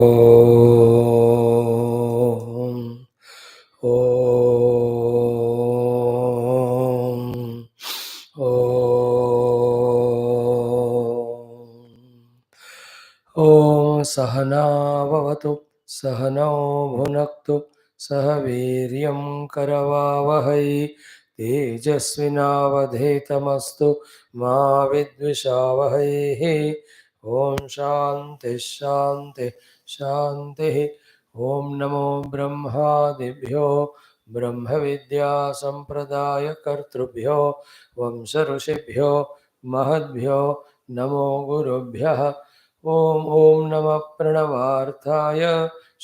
ॐ सहनाववतु सहनौ भुनक्तु सह वीर्यं करवावहै तेजस्विनावधीतमस्तु मा विद्विषावहै। ॐ शान्ति शान्ति शान्तिः। ॐ नमो ब्रह्मादिभ्यो ब्रह्मविद्या सम्प्रदायकर्तृभ्यो वंशऋषिभ्यो महद्भ्यो नमो गुरुभ्यः। ॐ ॐ नमः प्रणवार्थाय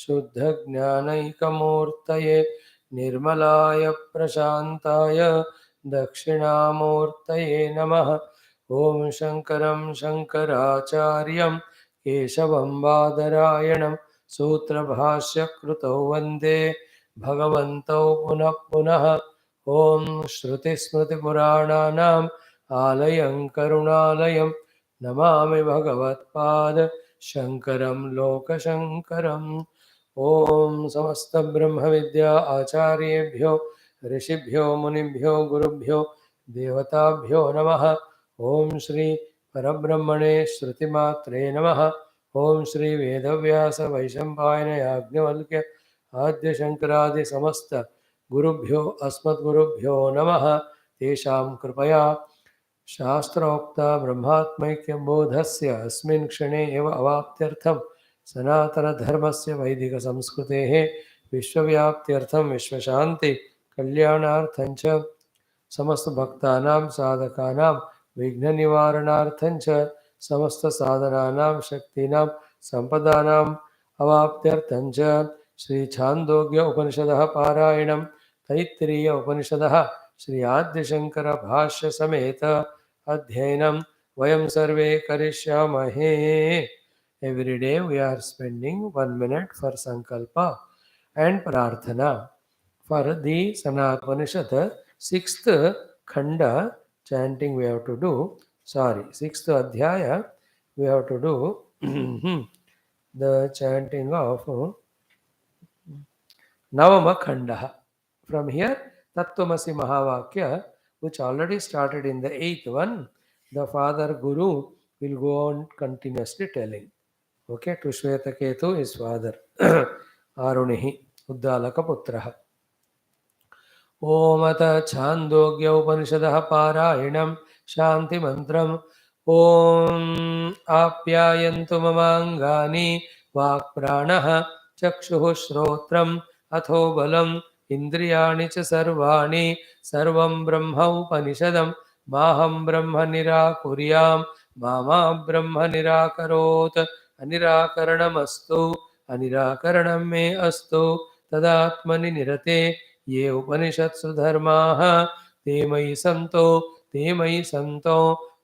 शुद्धज्ञानैकमूर्तये निर्मलाय प्रशान्ताय दक्षिणामूर्तये नमः। ॐ शङ्करं शङ्कराचार्यं केशवं बादरायणं सूत्रभाष्यकृतौ वन्दे भगवन्तौ पुनः पुनः। ॐ श्रुतिस्मृतिपुराणानाम् आलयं करुणालयं नमामि भगवत्पाद शङ्करं लोकशङ्करम्। ॐ समस्तब्रह्मविद्या आचार्येभ्यो ऋषिभ्यो मुनिभ्यो गुरुभ्यो देवताभ्यो नमः। ॐ श्री परब्रह्मणे श्रुतिमात्रे नमः। ॐ श्री वेदव्यास वैशम्पायन याज्ञवल्क्य आद्यशङ्करादि समस्त गुरुभ्यो अस्मद्गुरुभ्यो नमः। तेषां कृपया शास्त्रोक्त ब्रह्मात्मैक्यबोधस्य अस्मिन् क्षणे एव अवाप्त्यर्थं सनातनधर्मस्य वैदिकसंस्कृतेः विश्वव्याप्त्यर्थं विश्वशान्ति कल्याणार्थं च समस्तभक्तानां साधकानां विघ्ननिवारणार्थं च समस्तसाधनानां शक्तीनां सम्पदानाम् अवाप्त्यर्थं च श्रीछान्दोग्य उपनिषदः पारायणं तैत्तिरीय उपनिषदः श्री आद्यशंकर भाष्य समेत अध्ययनं वयं सर्वे करिष्यामहे। Every day we are spending 1 minute for sankalpa and prarthana for the Sanat Upanishad 6th khanda chanting we have to do. Sorry, 6th adhyaya we have to do the chanting of Navama khanda. From here, Tattvamasi Mahavakya, which already started in the 8th one, the father Guru will go on continuously telling. Okay, to Shvetaketu is father. Arunihi, Uddalaka Putraha. Om Ata Chandogya Upanishadaha Parayinam Shanti Mantram Om Apyayantu Mamangani Vak Pranaha Chakshuhu Shrotram Atho Balam Indriyani Cha Sarvani Sarvam Brahma Upanishadam Maham Brahma Nirakuryam Mama Brahma Nirakarot Anirakaranamastu Anirakaranam Me Astu Tadatmani Nirate ये उपनिषत्सु धर्माः ते मयि सन्तो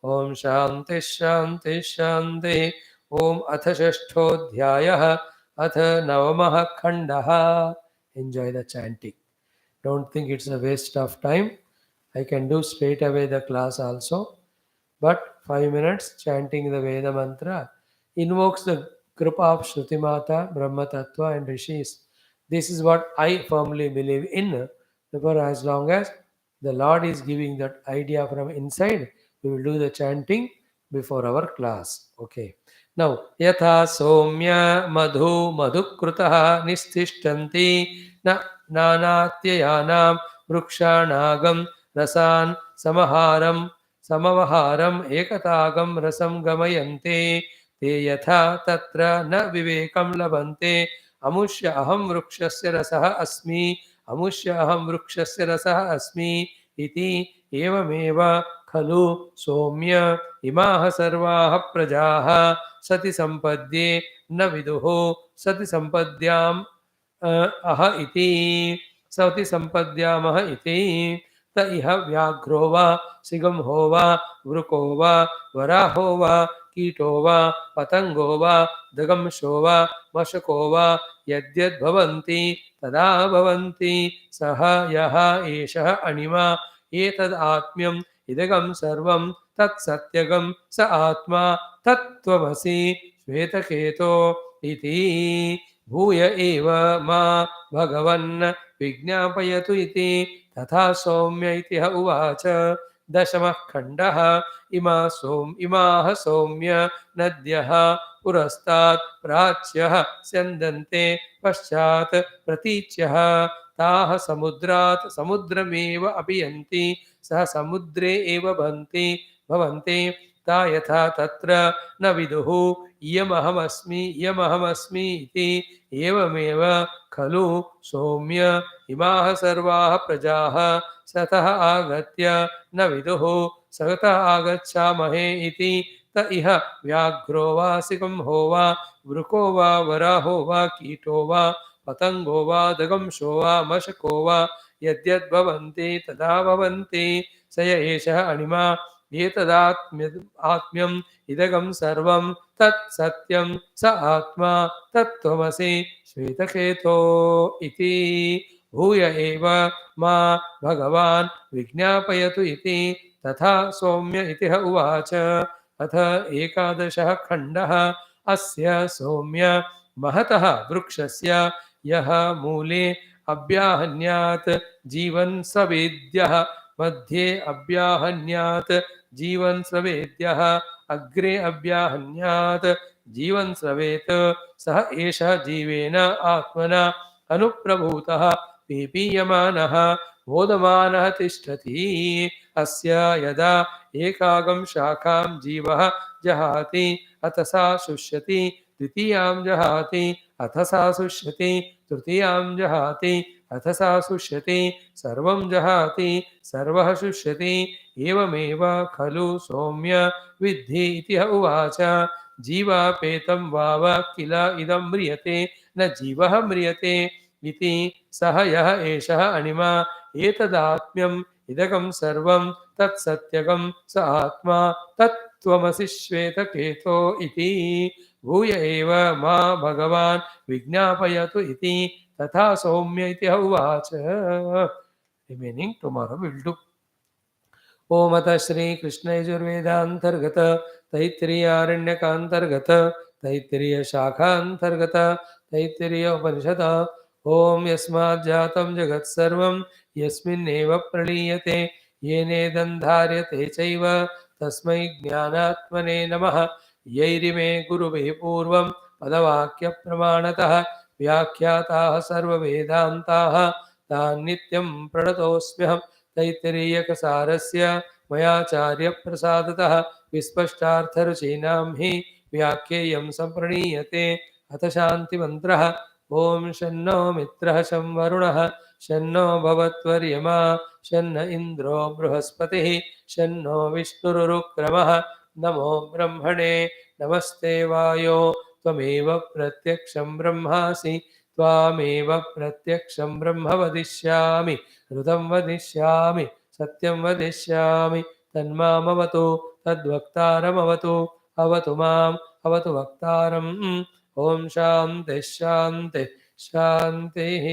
ओम शांति शांति शांति। ओम अथ षष्ठोऽध्यायः अथ नवमः खण्डः। Enjoy the chanting. Don't think it's a waste of time. I can do straight away the class also, but 5 minutes chanting the Veda mantra invokes the kripa of Shruti Mata, Brahma Tattva and Rishis. This is what I firmly believe in. Therefore, as long as the Lord is giving that idea from inside, we will do the chanting before our class. Okay. Now, yatha somya madhu madhukrutaha nistishtanti na nanatyayanam vrukshanagam rasan samaharam समवहारम एकतागम रसम गमयन्ते ते यथा तत्र न विवेकं लभन्ते अमुष्य अहं वृक्षस्य रसः अस्मि अमुष्य अहं वृक्षस्य रसः अस्मि इति एवमेव खलु सौम्य इमाः सर्वाः प्रजाः सति सम्पद्ये न विदुः सति सम्पद्याम् अह इति सति सम्पद्यामः इति त इह व्याघ्रो वा सिंहो वा वृको वा वराहो वा कीटो वा पतंगो वा दगंशो वा मशको वा यद्यद्भवन्ति तदा भवन्ति सः यः एषः अणिमा एतद् आत्म्यम् इदगं सर्वं तत्सत्यगं स आत्मा तत्त्वमसि श्वेतकेतो इति भूय एव मा भगवन् विज्ञापयतु इति तथा सौम्य इति ह उवाच दशमः खण्डः इमाः सौम्य नद्यः पुरस्तात् प्राच्यः स्यन्दन्ते पश्चात् प्रतीच्यः ताः समुद्रात् समुद्रमेव अपीयन्ति सः समुद्रे एव भवन्ति ता यथा तत्र न विदुः इयमहमस्मि इति एवमेव खलु सौम्य इमाः सर्वाः प्रजाः सतः आगत्य न विदुः सतः आगच्छामहे इति त इह व्याघ्रो वा सिंहो वा वृको वा वराहो वा कीटो वा पतंगो वा दगंशो वा मशको वा यद्यद्भवन्ति तदा भवन्ति स य एषः अणिमा एतदात्म्यम् इदगं सर्वं तत् सत्यं स आत्मा तत्त्वमसि श्वेतकेतो इति भूय एव मा भगवान् विज्ञापयतु इति तथा सौम्य इति ह उवाच अथ एकादशः खण्डः अस्य सौम्य महतः वृक्षस्य यः मूले अभ्याहन्यात् जीवन् सवेद्यः मध्ये अभ्याहन्यात् जीवन् स्रवेद्यः अग्रे अभ्याहन्यात् जीवन् स्रवेत् सः एषः जीवेन आत्मना अनुप्रभूतः पीपीयमानः मोदमानः तिष्ठति अस्य यदा एकागं शाखां जीवः जहाति अथ सा शुष्यति द्वितीयां जहाति अथ सा शुष्यति तृतीयां जहाति अथ सा शुष्यति सर्वं जहाति सर्वः शुष्यति एवमेव खलु सौम्य विद्धि इति ह उवाच जीवापेतं वाव किल इदं म्रियते न जीवः म्रियते इति सः यः एषः अणिमा एतदात्म्यम् इदगं सर्वं तत्सत्यगं स आत्मा तत्त्वमसि श्वेतकेतो इति भूय एव मा भगवान् विज्ञापयतु इति तथा सौम्य इति ह उवाच रिमेनिंग टुमारो विल डू ओम अथ श्री कृष्ण यजुर्वेदांतर्गत तैत्तिरीयारण्यकांतर्गत तैत्तिरीय शाखांतर्गत तैत्तिरीय उपनिषद ओम यस्मात् जातं जगत् सर्वं यस्मिन्नेव प्रलीयते येनेदं धार्यते चैव तस्मै ज्ञानात्मने नमः यैरिमे गुरुवे पूर्वं पदवाक्यप्रमाणतः व्याख्याताः सर्ववेदान्ताः तान् नित्यं प्रणतोऽस्म्यहम् तैत्तिरीयकसारस्य मयाचार्यप्रसादतः विस्पष्टार्थरुचीनां हि व्याख्येयं सम्प्रणीयते अथ शान्तिमन्त्रः ॐ शन्नो मित्रः शं वरुणः शन्नो भवत्वर्यमा शन्न इन्द्रो बृहस्पतिः शन्नो विष्णुरुक्रमः नमो ब्रह्मणे नमस्ते वायो त्वमेव प्रत्यक्षं ब्रह्मासि त्वामेव प्रत्यक्षं ब्रह्म वदिष्यामि ऋतं वदिष्यामि सत्यं वदिष्यामि तन्मामवतु तद्वक्तारमवतु अवतु माम् अवतु वक्तारम् ॐ शान्तिः शान्तिः शान्तिः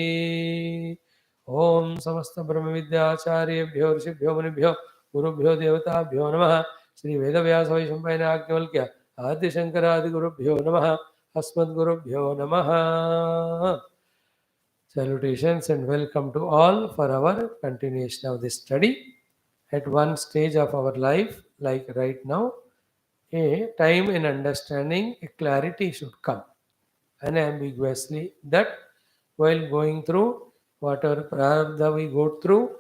ॐ समस्त ब्रह्मविद्याचार्येभ्यो ऋषिभ्यो मुनिभ्यो गुरुभ्यो देवताभ्यो नमः श्री वेदव्यास वैशम्पायनाज्ञवल्क्य आदिशंकरादिगुरुभ्यो नमः अस्मद्गुरुभ्यो नमः Salutations and welcome to all for our continuation of this study. At one stage of our life, like right now, a time in understanding, a clarity should come unambiguously that while going through whatever prarabdha we go through,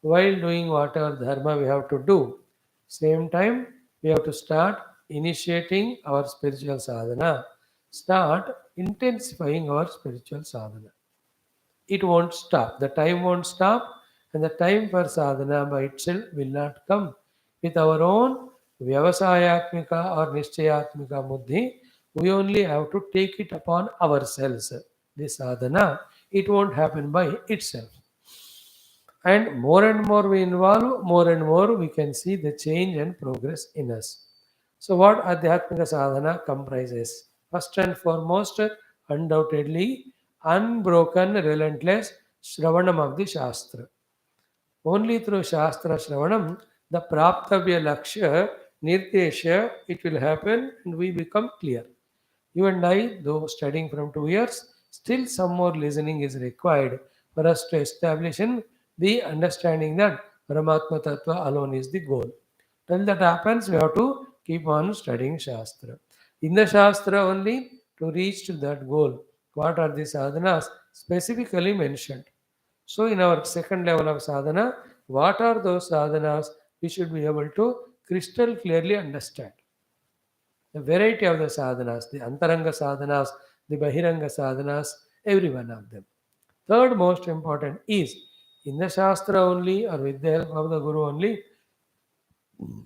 while doing whatever dharma we have to do, same time we have to start initiating our spiritual sadhana, start intensifying our spiritual sadhana. It won't stop. The time won't stop, and the time for sadhana by itself will not come. With our own vyavasayatmika or nishchayatmika buddhi, we only have to take it upon ourselves. This sadhana, it won't happen by itself. And more we involve, more and more we can see the change and progress in us. So, what Adhyatmika sadhana comprises? First and foremost, undoubtedly, unbroken, relentless Shravanam of the Shastra. Only through Shastra Shravanam, the Praptavya Lakshya, Nirdesha, it will happen and we become clear. You and I, though studying from 2 years, still some more listening is required for us to establish in the understanding that Paramatma Tattva alone is the goal. Till that happens, we have to keep on studying Shastra. In the Shastra only, to reach to that goal, what are the sadhanas specifically mentioned? So, in our second level of sadhana, what are those sadhanas we should be able to crystal clearly understand? The variety of the sadhanas, the antaranga sadhanas, the bahiranga sadhanas, every one of them. Third most important is in the Shastra only or with the help of the Guru only,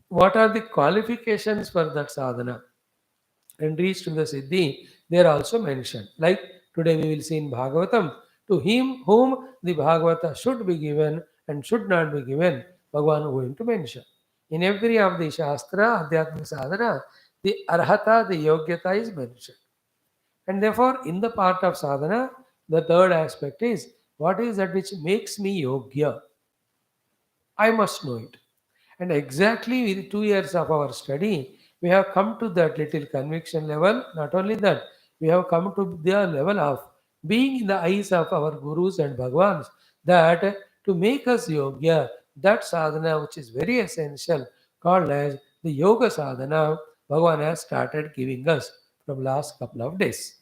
what are the qualifications for that sadhana and reach to the Siddhi, they are also mentioned. Like today we will see in Bhagavatam, to him whom the Bhagavata should be given and should not be given, Bhagavan is going to mention. In every of the Shastra, Adhyatma sadhana, the Arhata, the Yogyata is mentioned. And therefore, in the part of sadhana, the third aspect is what is that which makes me Yogya? I must know it. And exactly with 2 years of our study, we have come to that little conviction level. Not only that, we have come to the level of being in the eyes of our gurus and bhagwans that to make us yogya, that sadhana which is very essential, called as the yoga sadhana, Bhagavan has started giving us from last couple of days.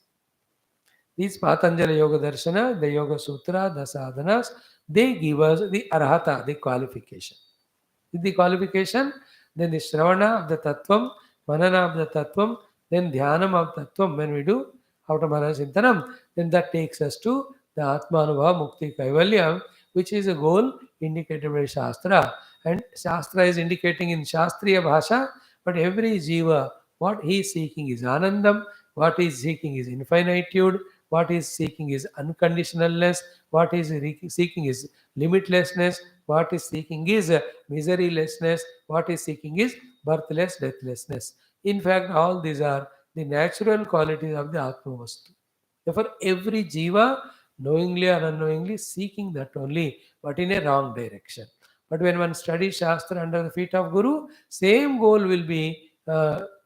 These Patanjali Yoga Darshana, the Yoga Sutra, the sadhanas, they give us the arhata, the qualification. With the qualification, then the Shravana of the Tattvam, Manana of the Tattvam, then Dhyanam of Tattvam, when we do after Manana Chintanam, then that takes us to the Atmanubhava Mukti Kaivalya, which is a goal indicated by Shastra. And Shastra is indicating in Shastriya Bhasha, but every Jiva, what he is seeking is Anandam, what he is seeking is infinitude, what he is seeking is unconditionalness, what he is seeking is limitlessness, what is seeking is miserylessness, what is seeking is birthless, deathlessness. In fact, all these are the natural qualities of the Atma Vastu. Therefore, every jiva, knowingly or unknowingly, seeking that only, but in a wrong direction. But when one studies Shastra under the feet of Guru, same goal will be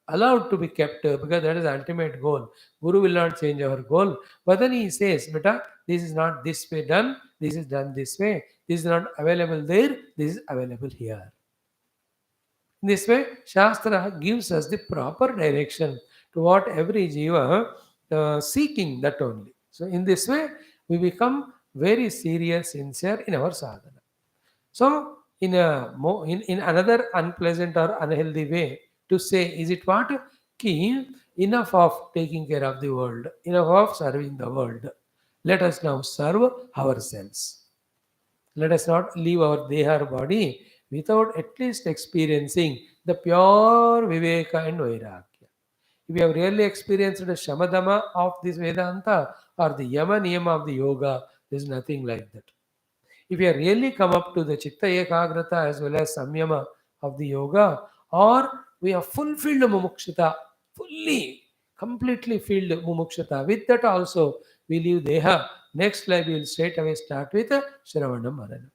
allowed to be kept because that is the ultimate goal. Guru will not change our goal. But then he says, Beta, this is not this way done, this is done this way, this is not available there, this is available here. In this way, Shastra gives us the proper direction to what every jiva seeking that only. So, in this way, we become very serious, sincere in our sadhana. So, in another unpleasant or unhealthy way to say, is it what? Ki, enough of taking care of the world, enough of serving the world. Let us now serve ourselves. Let us not leave our deha body without at least experiencing the pure Viveka and Vairagya. If you have really experienced the Shamadama of this Vedanta or the Yama Niyama of the Yoga, there is nothing like that. If you have really come up to the Chitta Ekagrata as well as Samyama of the Yoga, or we have fulfilled Mumukshita, fully, completely filled Mumukshita, with that also we leave Deha. Next life we will straight away start with Shravanam Manana.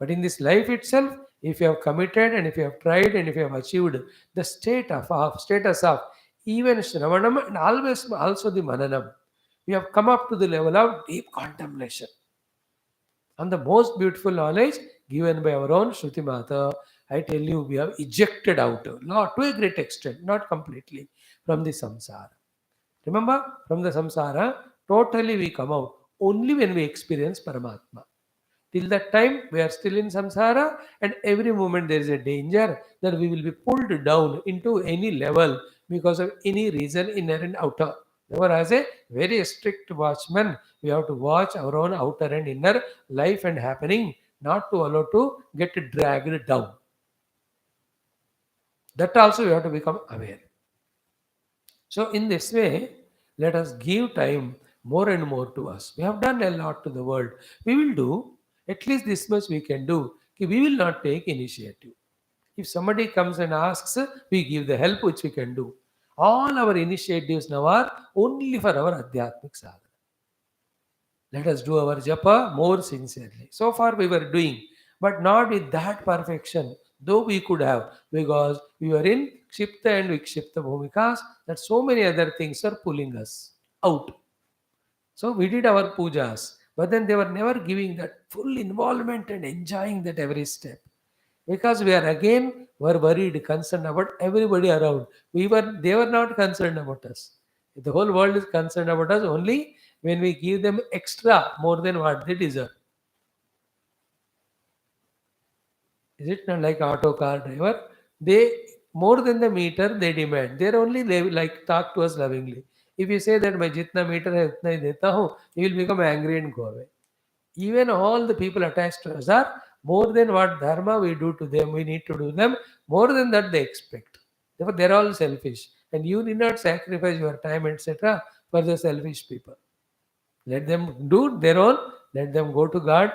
But in this life itself, if you have committed and if you have tried and if you have achieved the status of even Shravanam and always also the Mananam, we have come up to the level of deep contemplation. And the most beautiful knowledge given by our own Shruti Mata, I tell you, we have ejected out, not to a great extent, not completely, from the samsara. Remember, from the samsara, totally we come out only when we experience Paramatma. Till that time, we are still in samsara, and every moment there is a danger that we will be pulled down into any level because of any reason, inner and outer. Therefore, as a very strict watchman, we have to watch our own outer and inner life and happening, not to allow to get dragged down. That also we have to become aware. So, in this way, let us give time more and more to us. We have done a lot to the world. We will do at least this much we can do. We will not take initiative. If somebody comes and asks, we give the help which we can do. All our initiatives now are only for our Adhyatmic sadhana. Let us do our japa more sincerely. So far we were doing, but not with that perfection, though we could have, because we were in Kshipta and Vikshipta bhumikas, that so many other things are pulling us out. So we did our pujas, but then they were never giving that full involvement and enjoying that every step. Because we are again were worried, concerned about everybody around. They were not concerned about us. The whole world is concerned about us only when we give them extra more than what they deserve. Is it not like auto car driver? They more than the meter they demand. They're only they like talk to us lovingly. If you say that my jitna meter hai utna hi deta hu, you will become angry and go away. Even all the people attached to us are more than what dharma we do to them. We need to do them more than that they expect. Therefore, they're all selfish, and you need not sacrifice your time, etc., for the selfish people. Let them do their own. Let them go to God.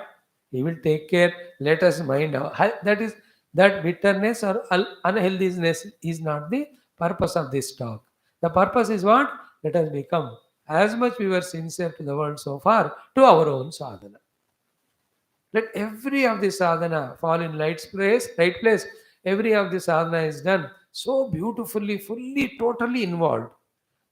He will take care. Let us mind that is that bitterness or unhealthiness is not the purpose of this talk. The purpose is what? Let us become as much we were sincere to the world so far to our own sadhana. Let every of the sadhana fall in right place. Every of the sadhana is done so beautifully, fully, totally involved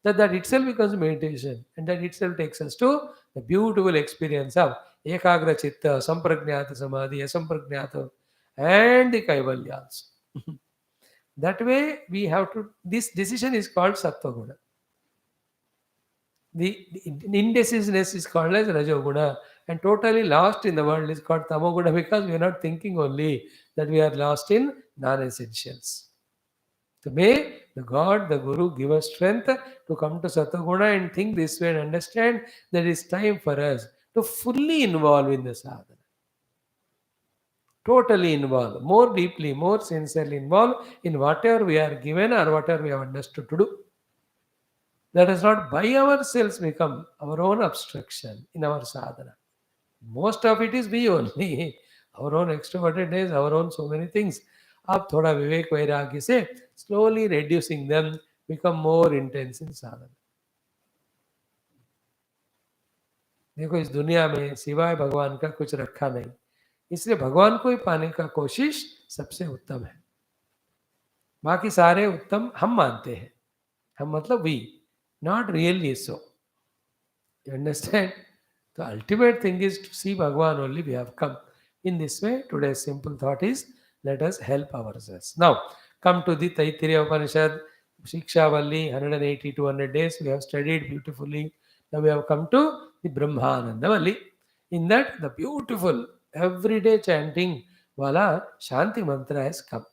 that itself becomes meditation, and that itself takes us to the beautiful experience of ekagra chitta, samprajnata samadhi, asamprajnata, and the kaivalya also. That way we have to. This decision is called sattva guna. The indecisiveness is called as rajoguna, and totally lost in the world is called tamoguna, because we are not thinking only, that we are lost in non-essentials. So may the God, the Guru, give us strength to come to Sataguna and think this way and understand that it's time for us to fully involve in the sadhana. Totally involve, more deeply, more sincerely involve in whatever we are given or whatever we have understood to do. Let us not by ourselves become our own obstruction in our sadhana. Most of it is we only. Our own extrovertedness, our own so many things. आप थोड़ा विवेक वैराग्य से slowly reducing them become more intense in sadhana. देखो इस दुनिया में सिवाय भगवान का कुछ रखा नहीं, इसलिए भगवान को ही पाने का कोशिश सबसे उत्तम है. बाकी सारे उत्तम हम मानते हैं. हम मतलब we, not really so. You understand? The ultimate thing is to see Bhagwan only we have come. In this way, today's simple thought is let us help ourselves. Now, come to the Taittiriya Upanishad, Shiksha Valli, 180 to 100 days. We have studied beautifully. Now we have come to the Brahmananda Valli. In that, the beautiful everyday chanting Wala Shanti mantra has come.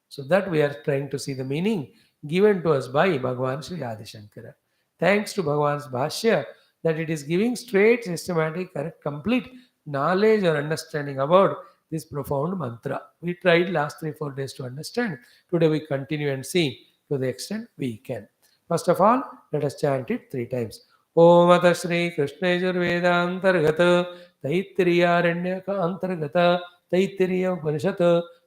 So that we are trying to see the meaning given to us by Bhagavan Sri Adi Shankara. Thanks to Bhagavan's Bhashya, that it is giving straight, systematic, correct, complete knowledge or understanding about this profound mantra. We tried last 3-4 days to understand. Today we continue and see to the extent we can. First of all, let us chant it 3 times. Om Ata Shri Krishna Yajurveda Antargata Taittiriya Antargata Taittiriya Upanishad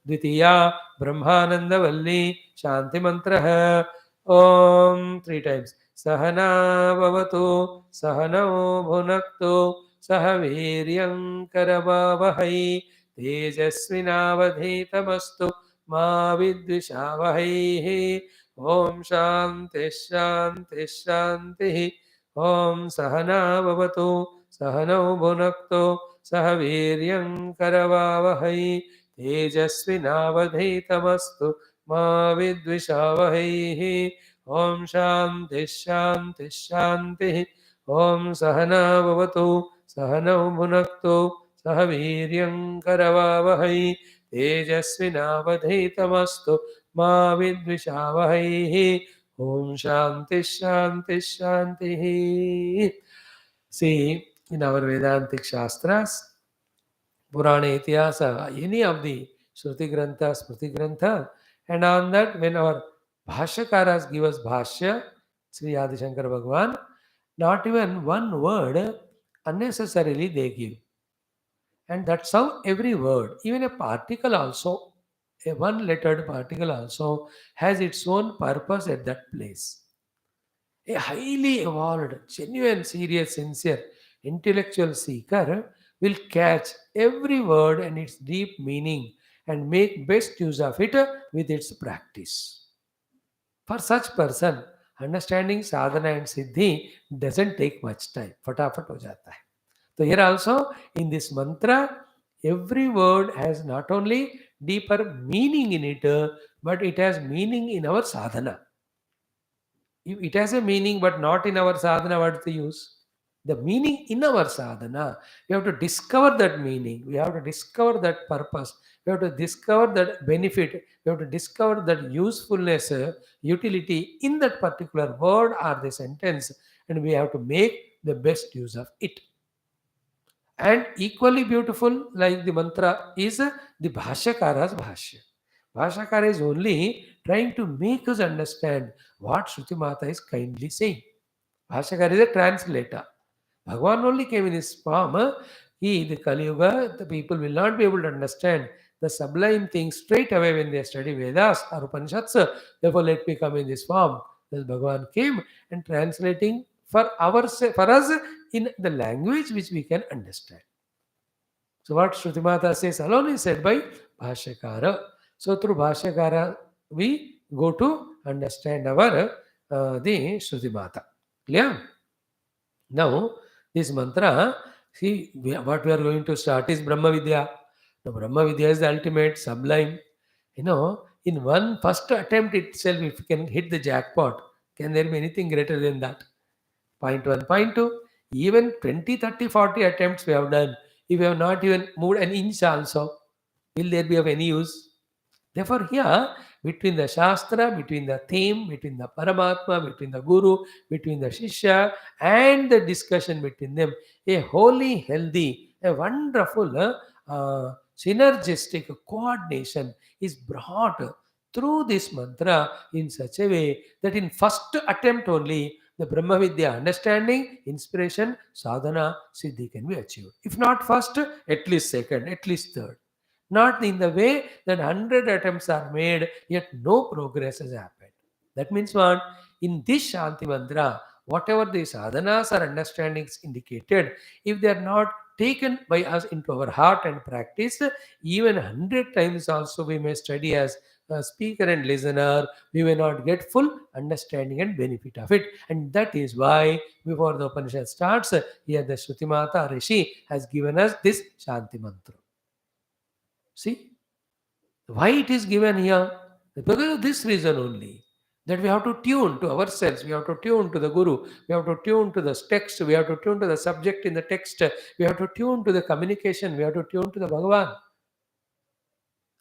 Dvitiya Brahmananda Valli Shanti Mantra Om 3 times. Sahana Bhavatu Sahanao Bhunaktu Sahaviryam Karavavahai Tejasvinavadhitamastu Ma Vidvishavahai Om Shanti Shanti Shanti Om Sahana Bhavatu Sahanao Bhunaktu Sahaviryam Karavavahai तेजस्विनावधीतमस्तु मा विद्विषावहैः ॐ शान्तिः शान्तिः शान्तिः ॐ सहना भवतु सहनौ भुनक्तु सह वीर्यं करवावहै तेजस्विनावधीतमस्तु मा विद्विषावहैः ॐ शान्तिः शान्तिः शान्तिः. See, in our Vedantic Shastras, Purana Itihasa, any of the Shruti Grantha, Smriti Grantha, and on that, when our Bhashyakaras give us Bhashya, Sri Adi Shankara Bhagavan, not even one word unnecessarily they give. And that's how every word, even a particle also, a one lettered particle also, has its own purpose at that place. A highly evolved, genuine, serious, sincere, intellectual seeker will catch every word and its deep meaning and make best use of it with its practice. For such person, understanding sadhana and siddhi doesn't take much time. Fatafat ho jata hai. So here also in this mantra, every word has not only deeper meaning in it, but it has meaning in our sadhana. If it has a meaning but not in our sadhana, what's the use? The meaning in our sadhana, we have to discover that meaning, we have to discover that purpose, we have to discover that benefit, we have to discover that usefulness, utility in that particular word or the sentence, and we have to make the best use of it. And equally beautiful, like the mantra, is the Bhashyakara's Bhashya. Bhashyakara is only trying to make us understand what Shruti Mata is kindly saying. Bhashyakara is a translator. Bhagavan only came in his form. The Kali Yuga, the people will not be able to understand the sublime things straight away when they study Vedas or Upanishads. Therefore, let me come in this form. Thus, Bhagavan came and translating for us in the language which we can understand. So, what Shruti Mata says alone is said by Bhashyakara. So, through Bhashyakara, we go to understand our the Shruti Mata. Clear? Now, this mantra, see, what we are going to start is Brahma Vidya. Now, Brahma Vidya is the ultimate, sublime. In one first attempt itself, if you can hit the jackpot, can there be anything greater than that? Point 1, point 2, even 20, 30, 40 attempts we have done. If we have not even moved an inch also, will there be of any use? Therefore, here, between the Shastra, between the theme, between the Paramatma, between the Guru, between the Shishya, and the discussion between them, a holy, healthy, a wonderful, synergistic coordination is brought through this mantra in such a way that in first attempt only, the Brahma Vidya understanding, inspiration, sadhana, siddhi can be achieved. If not first, at least second, at least third. Not in the way that 100 attempts are made, yet no progress has happened. That means what? In this Shanti Mantra, whatever the sadhanas or understandings indicated, if they are not taken by us into our heart and practice, even 100 times also we may study as a speaker and listener, we may not get full understanding and benefit of it. And that is why, before the Upanishad starts, here the Shruti Mata Rishi has given us this Shanti Mantra. See, why it is given here? Because of this reason only. That we have to tune to ourselves, we have to tune to the Guru, we have to tune to the text, we have to tune to the subject in the text, we have to tune to the communication, we have to tune to the Bhagavan.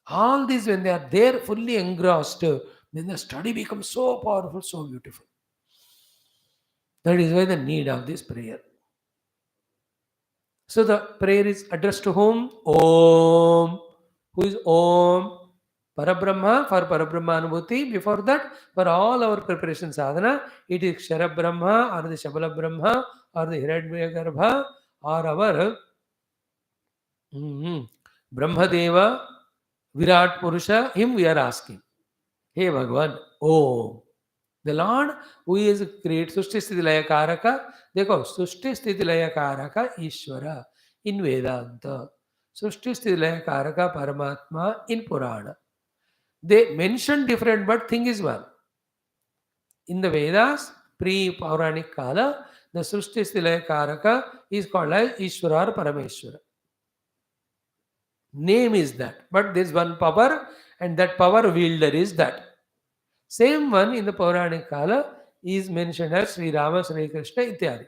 All these, when they are there fully engrossed, then the study becomes so powerful, so beautiful. That is why the need of this prayer. So the prayer is addressed to whom? Om. Who is Om? Parabrahma, for Parabrahma Anubhuti. Before that, for all our preparation sadhana, it is Kshara Brahma or the Shabala Brahma or the Hiradvya or our Brahma Deva, Virat Purusha. Him we are asking. Hey Bhagavan, Om. The Lord who is great, Sushti Sthiti Laya Karaka, देखो सृष्टि स्थिति लय कारक ईश्वर in Vedanta, Srishti Sthiti Laya Karaka Paramatma in Purana. They mention different, but thing is one. In the Vedas, pre-Puranic Kala, the Srishti Sthiti Laya Karaka is called as Ishvara or Parameshwara. Name is that, but there is one power, and that power wielder is that. Same one in the Puranic Kala is mentioned as Sri Rama, Sri Krishna, ityadi.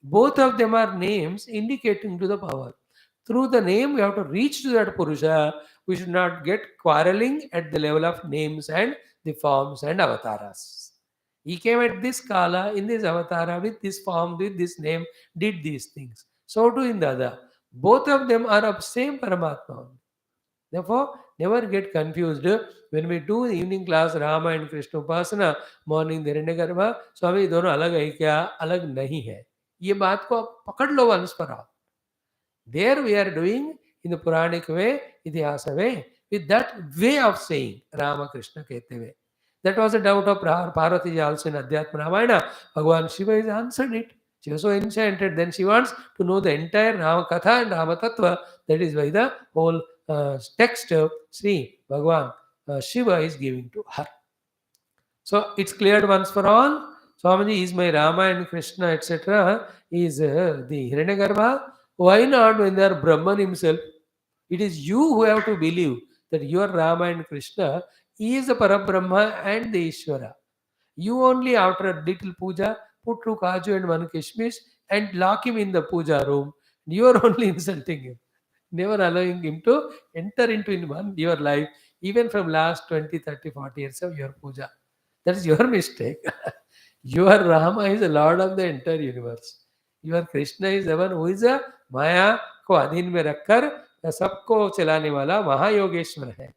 Both of them are names indicating to the power. Through the name, we have to reach to that Purusha. We should not get quarreling at the level of names and the forms and avatars. He came at this Kala, in this avatara, with this form, with this name, did these things. So too in the other. Both of them are of same Paramatma. Therefore, never get confused. When we do evening class Rama and Krishna Upasana, morning Hiranyagarbha, Swami दोनों अलग है क्या? अलग नहीं है. ये बात को आप पकड़ लो once for all. There we are doing in the Puranic way, Itihasa way, with that way of saying Rama Krishna कहते हुए. That was a doubt of Parvati also in Adhyatma Ramayana. Bhagavan Shiva has answered it. She was so enchanted. Then she wants to know the entire Rama Katha and Rama Tattva. That is why the whole text of Sri Bhagavan Shiva is giving to her. So it's cleared once for all. Swamiji is my Rama and Krishna, etc. Is the Hiranyagarbha. Why not when they are Brahman himself? It is you who have to believe that your Rama and Krishna is the Parabrahma and the Ishvara. You only after a little puja put two kaju and one kishmish and lock him in the puja room. You are only insulting him, never allowing him to enter into in one your life, even from last 20, 30, 40 years of your puja. That is your mistake. Your Rama is the Lord of the entire universe. Your Krishna is the one who is a माया को अधीन में रखकर सबको चलाने वाला महायोगेश्वर है.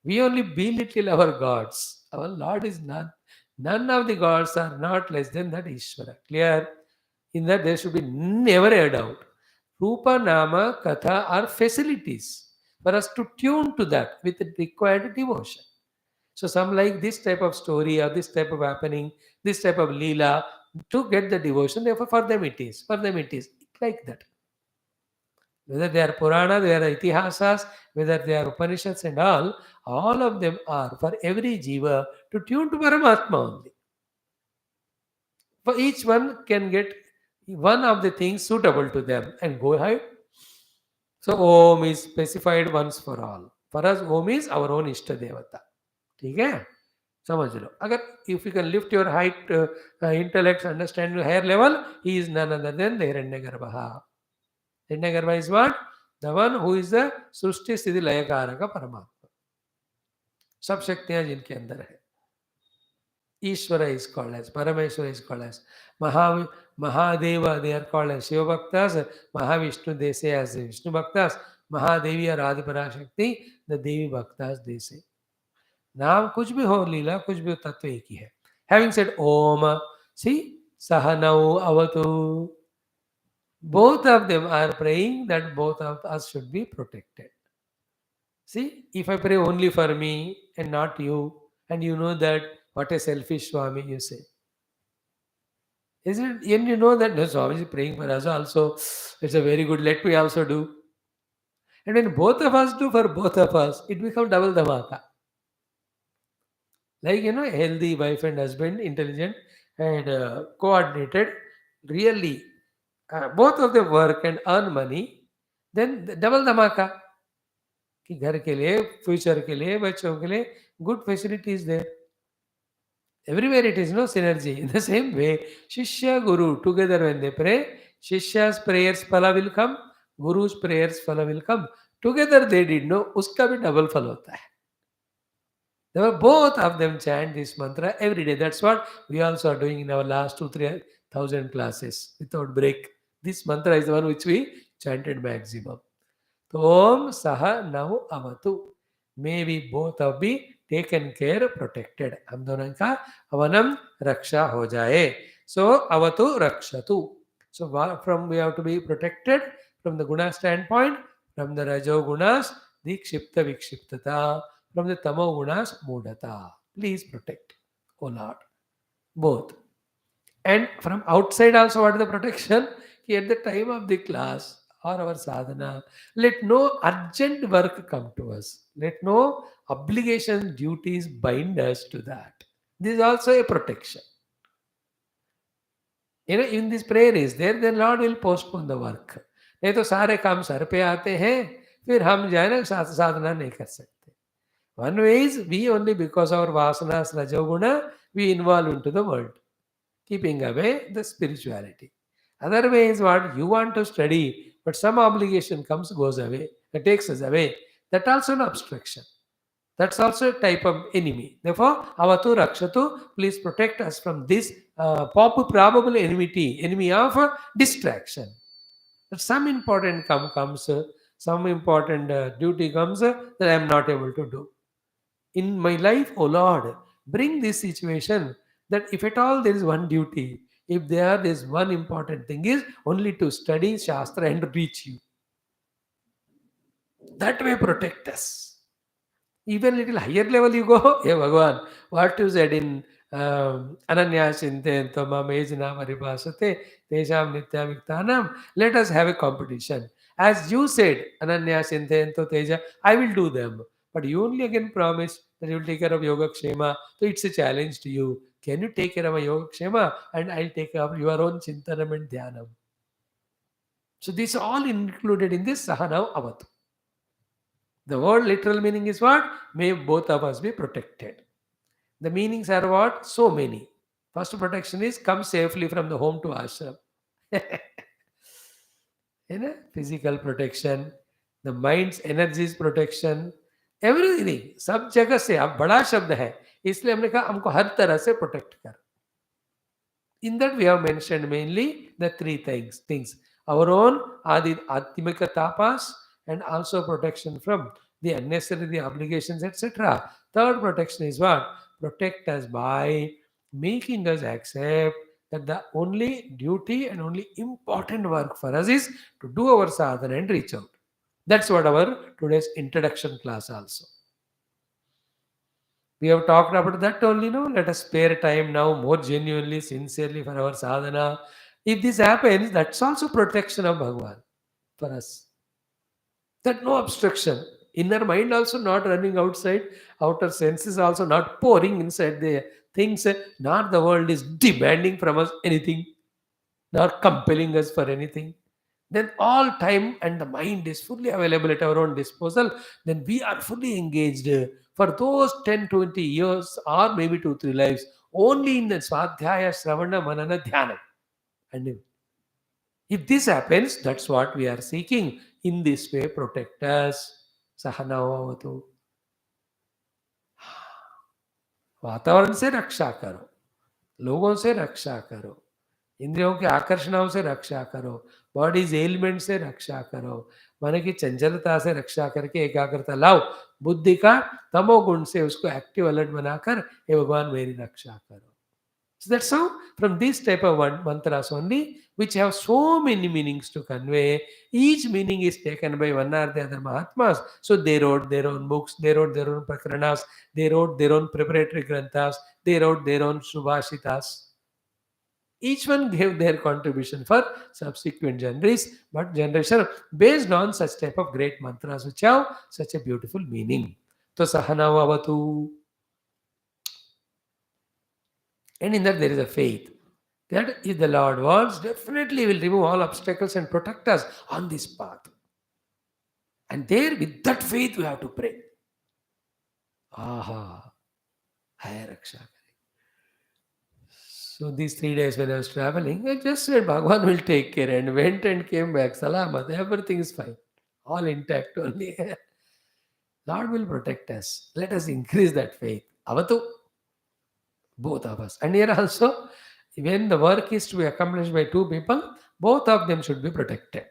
We only belittle our gods. Our Lord is none. None of the gods are not less than that Ishvara. Clear? In that there should be never a doubt. Rupa, Nama, Katha are facilities for us to tune to that with the required devotion. So some like this type of story or this type of happening, this type of leela to get the devotion. Therefore, for them it is. For them it is like that. Whether they are Purana, they are Itihasas, whether they are Upanishads and all of them are for every jiva to tune to Paramatma only. For each one can get one of the things suitable to them and go ahead. So Om is specified once for all. For us, Om is our own Ishta Devata. ठीक है, समझ लो. अगर if you can lift your height, intellect, understand your higher level, he is none other than the Hiranyagarbha. Hiranyagarbha is what? The one who is the सृष्टि स्थिति लयकार का परमात्मा. सब शक्तियां जिनके अंदर है. Ishvara is called as, Parameshwara is called as, Mahadeva, they are called as Shiva Bhaktas, Mahavishnu they say as the Vishnu Bhaktas, Mahadevi or Adi Parashakti, the Devi Bhaktas they say. नाम कुछ भी हो, लीला कुछ भी हो, तत्व एक ही है. Having said Om, see, Sahanau Avatu, both of them are praying that both of us should be protected. See, if I pray only for me and not you, and you know that what a selfish Swami you say. Isn't it? And you know that no, Swami is praying for us also. It's a very good, let me also do. And when both of us do for both of us, it becomes double dhamaka. Like, you know, a healthy wife and husband, intelligent and coordinated, really, both of them work and earn money, then the double dhamaka. कि घर के लिए, future के लिए, बच्चों के लिए, good facilities there. Everywhere it is no synergy. In the same way, Shishya, Guru, together when they pray, Shishya's prayers phala will come, Guru's prayers phala will come. Together they did no, uska bhi double phala hota hai. They were both of them chant this mantra every day. That's what we also are doing in our last 2,000-3,000 classes without break. This mantra is the one which we chanted maximum. तो ओम सह नव अवतु, may be both of be taken care, protected. हम दोनों का अवनम रक्षा हो जाए. सो अवतु रक्षतु. So from we have to be protected from the guna standpoint, from the rajo gunas, the kshipta vikshiptata, from the tamo gunas mudata. Please protect, O Lord, both. And from outside also, what is the protection? Ki at the time of the class or our sadhana, let no urgent work come to us. Let no obligations, duties bind us to that. This is also a protection. You know, in this prayer is there, then Lord will postpone the work. नहीं तो सारे काम sir पे आते हैं, फिर हम जो है ना साधना नहीं कर सकते. One way is we only because our vasanas rajoguna, we involve into the world, keeping away the spirituality. Other way is what you want to study, but some obligation comes, goes away, that takes us away. That also an obstruction. That's also a type of enemy. Therefore, avatu rakshatu, please protect us from this probable enemy of distraction. That some important comes, some important duty comes that I am not able to do. In my life, O Lord, bring this situation that if at all there is one duty, if there is one important thing is only to study Shastra and reach you. That way protect us. Even little higher level you go, hey Bhagavan, what you said in Ananya Chinten Tama Mejna Maribasate, Tesham Nityaviktanam, let us have a competition. As you said, Ananya Chinten to Teja, I will do them. But you only again promise that you will take care of Yoga Kshema. So it's a challenge to you. Can you take care of my Yoga Kshema? And I'll take care of your own Chintanam and Dhyanam. So this all included in this Sahana Avatu. The word literal meaning is what? May both of us be protected. The meanings are what? So many. First protection is come safely from the home to ashram. Physical protection, the mind's energies protection, everything. सब जगह से अब बड़ा शब्द है, इसलिए हमने कहा हमको हर तरह से प्रोटेक्ट कर. In that we have mentioned mainly the three things. Our own Adhimika tapas and also protection from the unnecessary obligations, etc. Third protection is what? Protect us by making us accept that the only duty and only important work for us is to do our sadhana and reach out. That's what our today's introduction class also. We have talked about that only now. Let us spare time now more genuinely, sincerely for our sadhana. If this happens, that's also protection of Bhagavan for us. That no obstruction. Inner mind also not running outside, outer senses also not pouring inside the things, not the world is demanding from us anything, nor compelling us for anything. Then all time and the mind is fully available at our own disposal. Then we are fully engaged for those 10, 20 years or maybe 2, 3 lives only in the Swadhyaya, Shravana, Manana, Dhyana. And if this happens, that's what we are seeking. In this way, protect us. Sahanavavatu. वातावरण से रक्षा करो, लोगों से रक्षा करो, इंद्रियों के आकर्षणों से रक्षा करो, बॉडीज एलिमेंट से रक्षा करो, मन की चंचलता से रक्षा करके एकाग्रता लाओ, बुद्धि का तमोगुण से उसको एक्टिव अलर्ट बनाकर हे भगवान मेरी रक्षा करो. So that's how from this type of mantras only, which have so many meanings to convey, each meaning is taken by one or the other Mahatmas. So they wrote their own books, they wrote their own prakranas, they wrote their own preparatory granthas, they wrote their own subhashitas. Each one gave their contribution for subsequent generation based on such type of great mantras which have such a beautiful meaning. So Sahanavavatu. And in that there is a faith. That if the Lord wants, definitely will remove all obstacles and protect us on this path. And there, with that faith, we have to pray. Aha, Hai Raksha. So these 3 days when I was traveling, I just said, Bhagwan will take care, and went and came back. Salamat, everything is fine. All intact only. Lord will protect us. Let us increase that faith. Avatu. Both of us. And here also, when the work is to be accomplished by 2 people, both of them should be protected.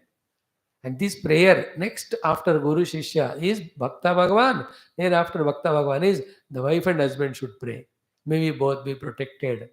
And this prayer next after Guru Shishya is Bhakta Bhagavan. Thereafter Bhakta Bhagavan is the wife and husband should pray. May we both be protected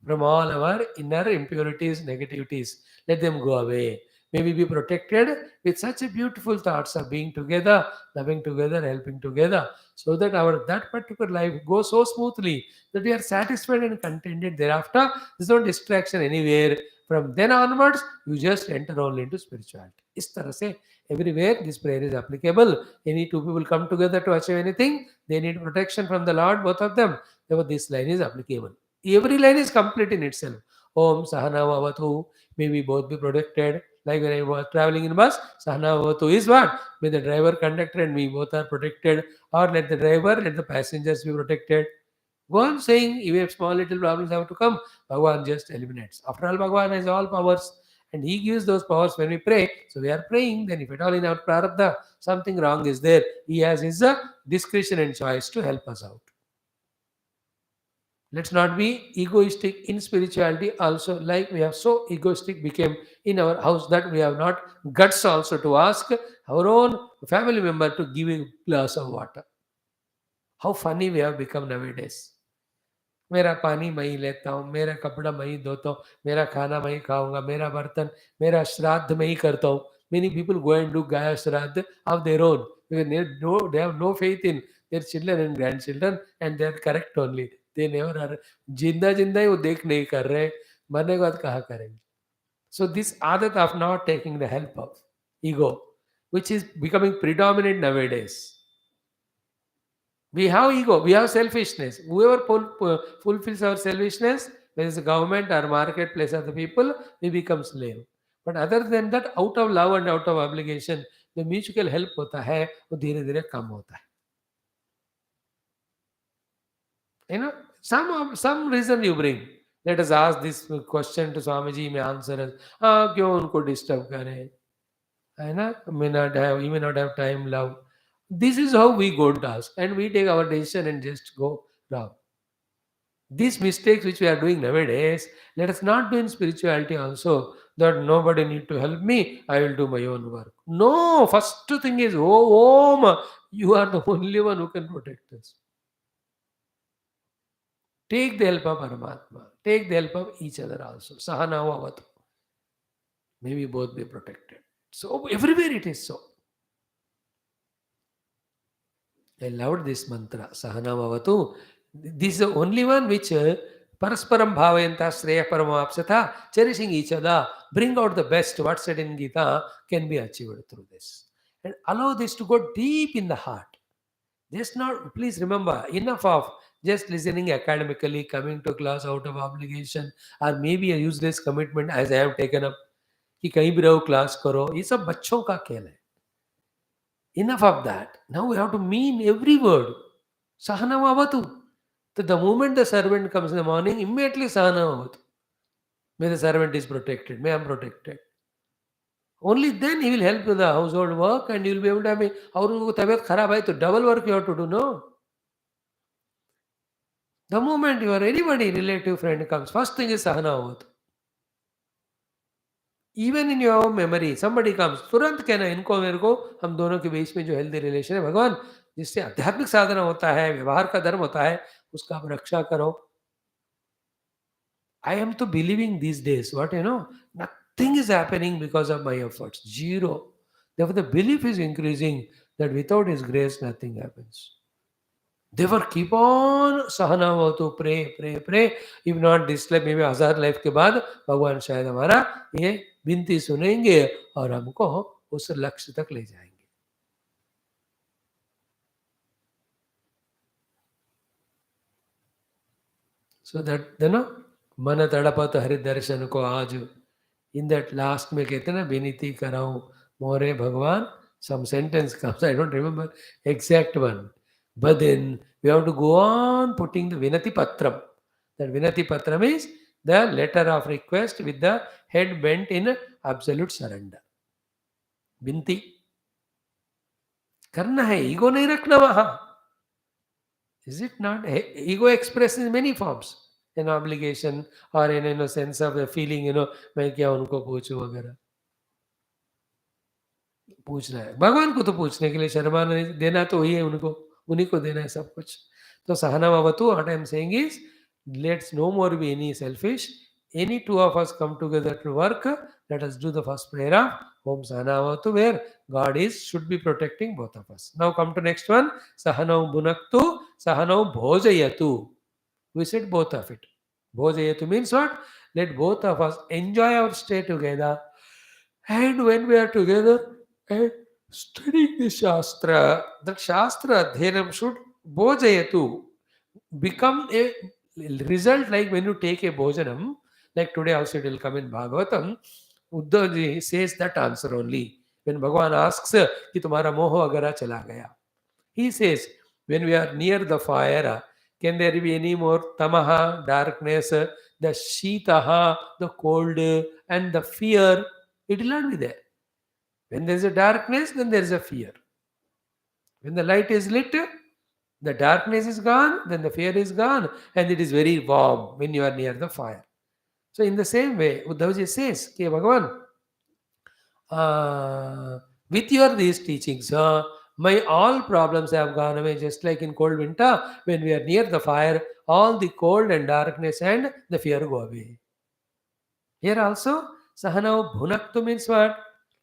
from all our inner impurities, negativities. Let them go away. May we be protected with such a beautiful thoughts of being together, loving together, helping together, so that our that particular life goes so smoothly that we are satisfied and contented thereafter. There's no distraction anywhere. From then onwards, you just enter only into spirituality. Is tarah se everywhere this prayer is applicable. Any 2 people come together to achieve anything, they need protection from the Lord, both of them. Therefore, this line is applicable. Every line is complete in itself. Om Sahanavavatu. May we both be protected. Like when I was traveling in bus, Sahanavavatu is what? May the driver, conductor, and me both are protected. Or let the driver, let the passengers be protected. Go on saying, even if small little problems have to come, Bhagavan just eliminates. After all, Bhagavan has all powers. And he gives those powers when we pray. So we are praying. Then if at all in our prarabdha, something wrong is there, he has his discretion and choice to help us out. Let's not be egoistic in spirituality also, like we have so egoistic became in our house that we have not guts also to ask our own family member to give a glass of water. How funny we have become nowadays. मेरा पानी मैं ही लेता हूँ, मेरा कपड़ा मैं ही धोता हूँ, मेरा खाना मैं ही खाऊंगा, मेरा बर्तन, मेरा श्राद्ध मैं ही करता हूँ. Many people go and do Gaya Shraddha of their own. They have no faith in their children and grandchildren, and they are correct only. They never are. जिंदा जिंदा ही वो देख नहीं कर रहे, मरने के बाद कहाँ करेंगे? So this adat of not taking the help of ego, which is becoming predominant nowadays. We have ego, we have selfishness. Whoever fulfills our selfishness, whether it's the government or marketplace or the people, we become slave. But other than that, out of love and out of obligation, the mutual help होता है वो धीरे धीरे कम होता है. You know, some reason you bring. Let us ask this question to Swamiji, may answer us. क्यों उनको disturb करें? है ना? You may not have time, love. This is how we go task, and we take our decision and just go wrong. These mistakes which we are doing nowadays, let us not do in spirituality also. That nobody need to help me, I will do my own work. No, first thing is, oh, Om, you are the only one who can protect us. Take the help of Paramatma. Take the help of each other also. Sahanavavatu. May we both be protected. So everywhere it is so. I loved this mantra, Sahanavavatu. This is the only one which Parasparam Bhavayanta Sreya Paramapsatha, cherishing each other, bring out the best, what's said in Gita, can be achieved through this. And allow this to go deep in the heart. Just not, please remember, enough of just listening academically, coming to class out of obligation, or maybe a useless commitment as I have taken up, कि कहीं भी रहो class करो, ये सब बच्चों का खेल है. Enough of that. Now we have to mean every word. Sahanavavatu. The moment the servant comes in the morning, immediately Sahanavavatu. May the servant is protected. May I am protected. Only then he will help with the household work and you will be able to have और उनको तबीयत खराब है तो double work you have to do, no? The moment your anybody relative friend comes, first thing is Sahanavavatu. Even in your memory somebody comes, तुरंत कहना इनको मेरे को हम दोनों के बीच में जो हेल्दी रिलेशन है भगवान जिससे आध्यात्मिक साधना होता है व्यवहार का धर्म होता है उसका आप रक्षा करो. I am to believing these days what nothing is happening because of my efforts, zero. Therefore the belief is increasing that without his grace nothing happens. Therefore keep on Sahanavavatu, pray. If not this life, maybe 1000 life के बाद भगवान शायद हमारा ये विनती सुनेंगे और हमको उस लक्ष्य तक ले जाएंगे. So that मन तड़पत हरि दर्शन को आज, in that last में कहते ना विनती कराऊं मोरे भगवान, some sentence comes, I don't remember exact one, but then we have to go on putting the Vinati Patram. That Vinati Patram is the letter of request with the head bent in absolute surrender. विनती करना है, ego नहीं रखना वहां. Is it not? Ego expresses in many forms. An obligation or in a sense of the feeling, मैं क्या उनको पूछूं वगैरह. पूछना है भगवान को, तो पूछने के लिए शर्मा नहीं, देना तो वही है उनको, उन्हीं को देना है सब कुछ. तो Sahanavavatu, what I am saying is, let's no more be any selfish. Any two of us come together to work. Let us do the first prayer of Om Sahanavavatu, where God should be protecting both of us. Now come to next one. Sahanau Bhunaktu, Sahanau Bhojayatu. We said both of it. Bhojayatu means what? Let both of us enjoy our stay together. And when we are together and studying the Shastra, that Shastra Adhyanam should Bhojayatu become a result, like when you take a Bhojanam, like today also it will come in Bhagavatam, Uddhavji says that answer only. When Bhagavan asks कि तुम्हारा मोह अगरा चला गया, he says, when we are near the fire, can there be any more tamaha, darkness, the shitaha, the cold, and the fear? It will not be there. When there is a darkness, then there is a fear. When the light is lit, the darkness is gone, then the fear is gone, and it is very warm when you are near the fire. So in the same way, Uddhavji says, "Ke Bhagavan, with your these teachings, my all problems have gone away, just like in cold winter, when we are near the fire, all the cold and darkness and the fear go away." Here also, Sahanau Bhunaktu means what?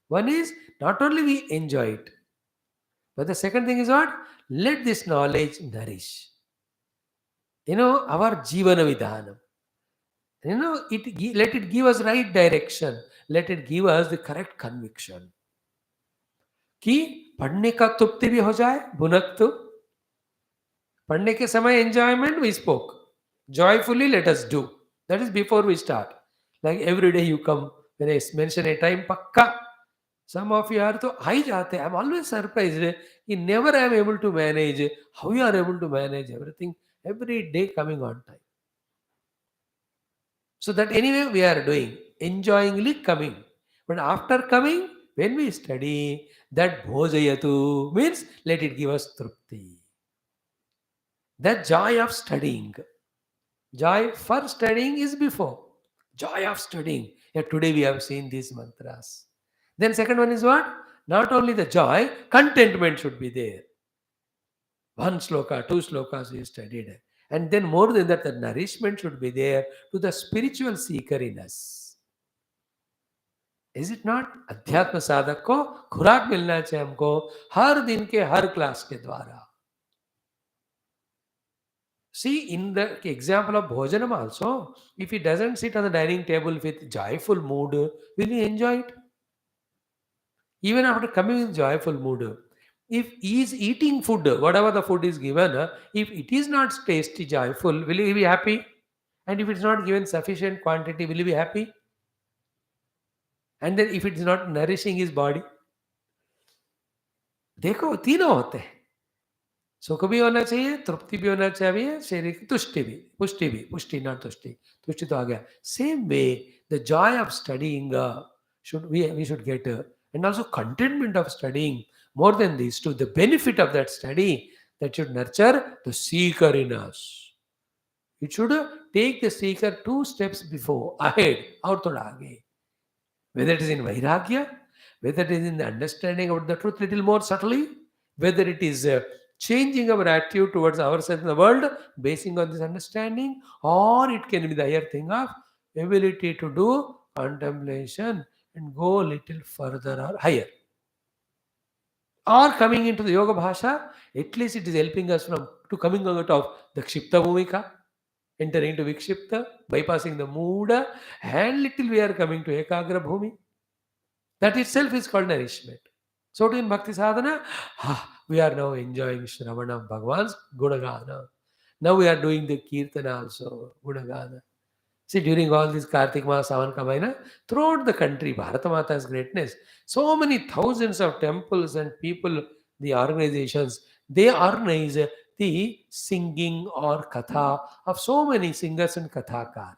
One is, not only we enjoy it, but the second thing is what? Let this knowledge nourish. Our Jivana Vidhanam. Let it give us right direction. Let it give us the correct conviction. कि पढ़ने का तृप्ति भी हो जाए, भुनक तो, पढ़ने के समय enjoyment we spoke. Joyfully let us do. That is before we start. Like every day you come, when I mention a time, pakka. Some of you are to high jate. I'm always surprised. You never am able to manage. How you are able to manage everything every day coming on time. So that anyway we are doing, enjoyingly coming. But after coming, when we study, that bhojayatu means let it give us trupti. That joy of studying. Joy for studying is before. Joy of studying. Yeah, today we have seen these mantras. Then second one is what? Not only the joy, contentment should be there. One sloka, two slokas we studied. And then more than that, the nourishment should be there to the spiritual seeker in us. Is it not? अध्यात्म साधक को खुराक मिलना चाहिए हमको हर दिन के हर class के द्वारा. See, in the example of Bhojanam also, if he doesn't sit on the dining table with joyful mood, will he enjoy it? Even after coming with joyful mood, if he is eating food, whatever the food is given, if it is not tasty, joyful, will he be happy? And if it's not given sufficient quantity, will he be happy? And then if it is not nourishing his body, देखो तीनों होते हैं. सुख भी होना चाहिए, तृप्ति भी होना चाहिए, शरीर की पुष्टि भी, पुष्टि नॉट तुष्टि, तुष्टि तो आ गया. Same way the Joy of studying should we should get and also contentment of studying. More than these two, the benefit of that study that should nurture the seeker in us. It should take the seeker 2 steps before ahead और थोड़ा आगे. Whether it is in vairagya, whether it is in the understanding about the truth little more subtly, whether it is changing our attitude towards ourselves in the world, basing on this understanding, or it can be the higher thing of ability to do contemplation and go a little further or higher. Or coming into the yoga bhasha, at least it is helping us from to coming out of the kshipta bhumika, entering into vikshipta, bypassing the mood, and little we are coming to ekagra bhumi. That itself is called nourishment. So in Bhakti Sadhana, we are now enjoying Shravana Bhagwan's Gunagana. Now we are doing the Kirtana also, Gunagana. See, during all this Kartik Maas, Savan Kamaina, throughout the country, Bharata Mata's greatness, so many thousands of temples and people, the organizations, they organize the singing or katha of so many singers and kathakar.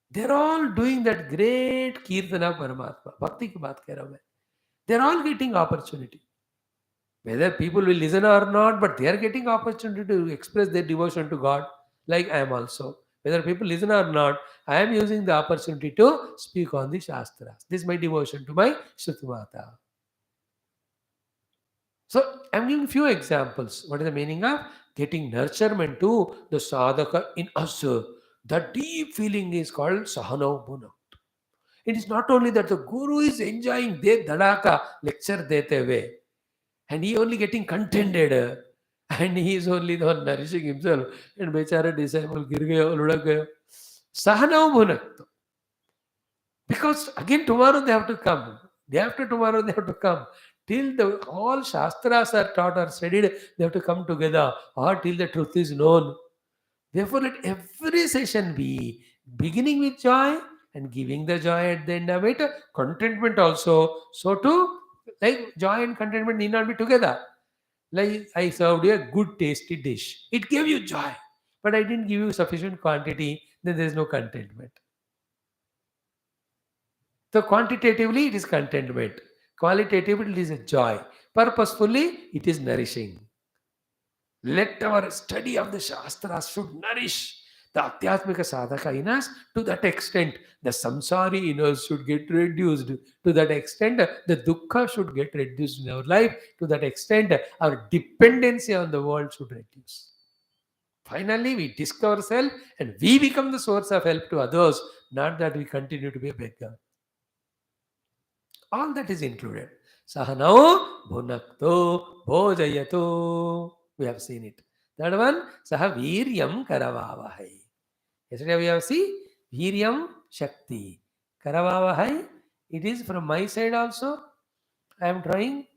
They're all doing that great Kirtana Paramatma. Bhakti ki baat keh raha hu main. They're all getting opportunity. Whether people will listen or not, but they are getting opportunity to express their devotion to God, like I am also. Whether people listen or not, I am using the opportunity to speak on the Shastras. This is my devotion to my Shruti Mata. So I'm giving few examples. What is the meaning of getting nurturement to the sadhaka in us? The deep feeling is called Sahanavavahु. It is not only that the Guru is enjoying their Dadaka lecture dete हुए, and he only getting contented, and he is only the one nourishing himself, and बेचारा disciple गिर गया लुढ़क गया. Sahanavavahु. Because again tomorrow they have to come. Day after tomorrow they have to come. Till the all Shastras are taught or studied, they have to come together, or till the truth is known. Therefore, let every session be beginning with joy and giving the joy at the end of it. Contentment also. So too, like joy and contentment need not be together. Like I served you a good tasty dish. It gave you joy. But I didn't give you sufficient quantity, then there is no contentment. So quantitatively it is contentment. Qualitatively it is a joy. Purposefully it is nourishing. Let our study of the Shastras should nourish the Adhyatmika Sadhaka in us. To that extent, the samsari in us should get reduced. To that extent, the dukkha should get reduced in our life. To that extent, our dependency on the world should reduce. Finally, we discover self and we become the source of help to others, not that we continue to be a beggar. All that is included. Sahanao bhunakto bhojayato. We have seen it. Third one, saha viryam karavavahai. Yesterday we have seen viryam shakti. Karavavahai. It is from my side also. I am trying.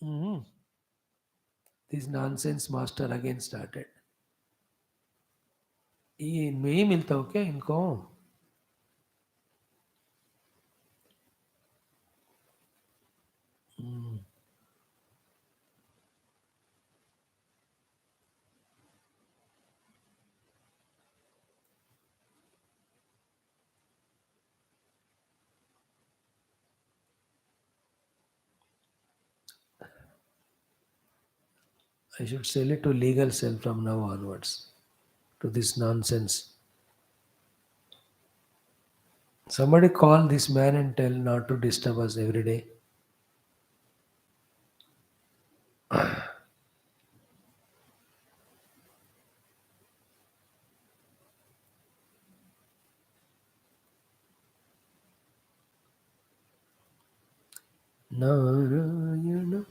Mhm. This nonsense master again started. ये नहीं मिलता हो क्या इनको? I should sell it to legal cell from now onwards. To this nonsense. Somebody call this man and tell not to disturb us every day. Narayana.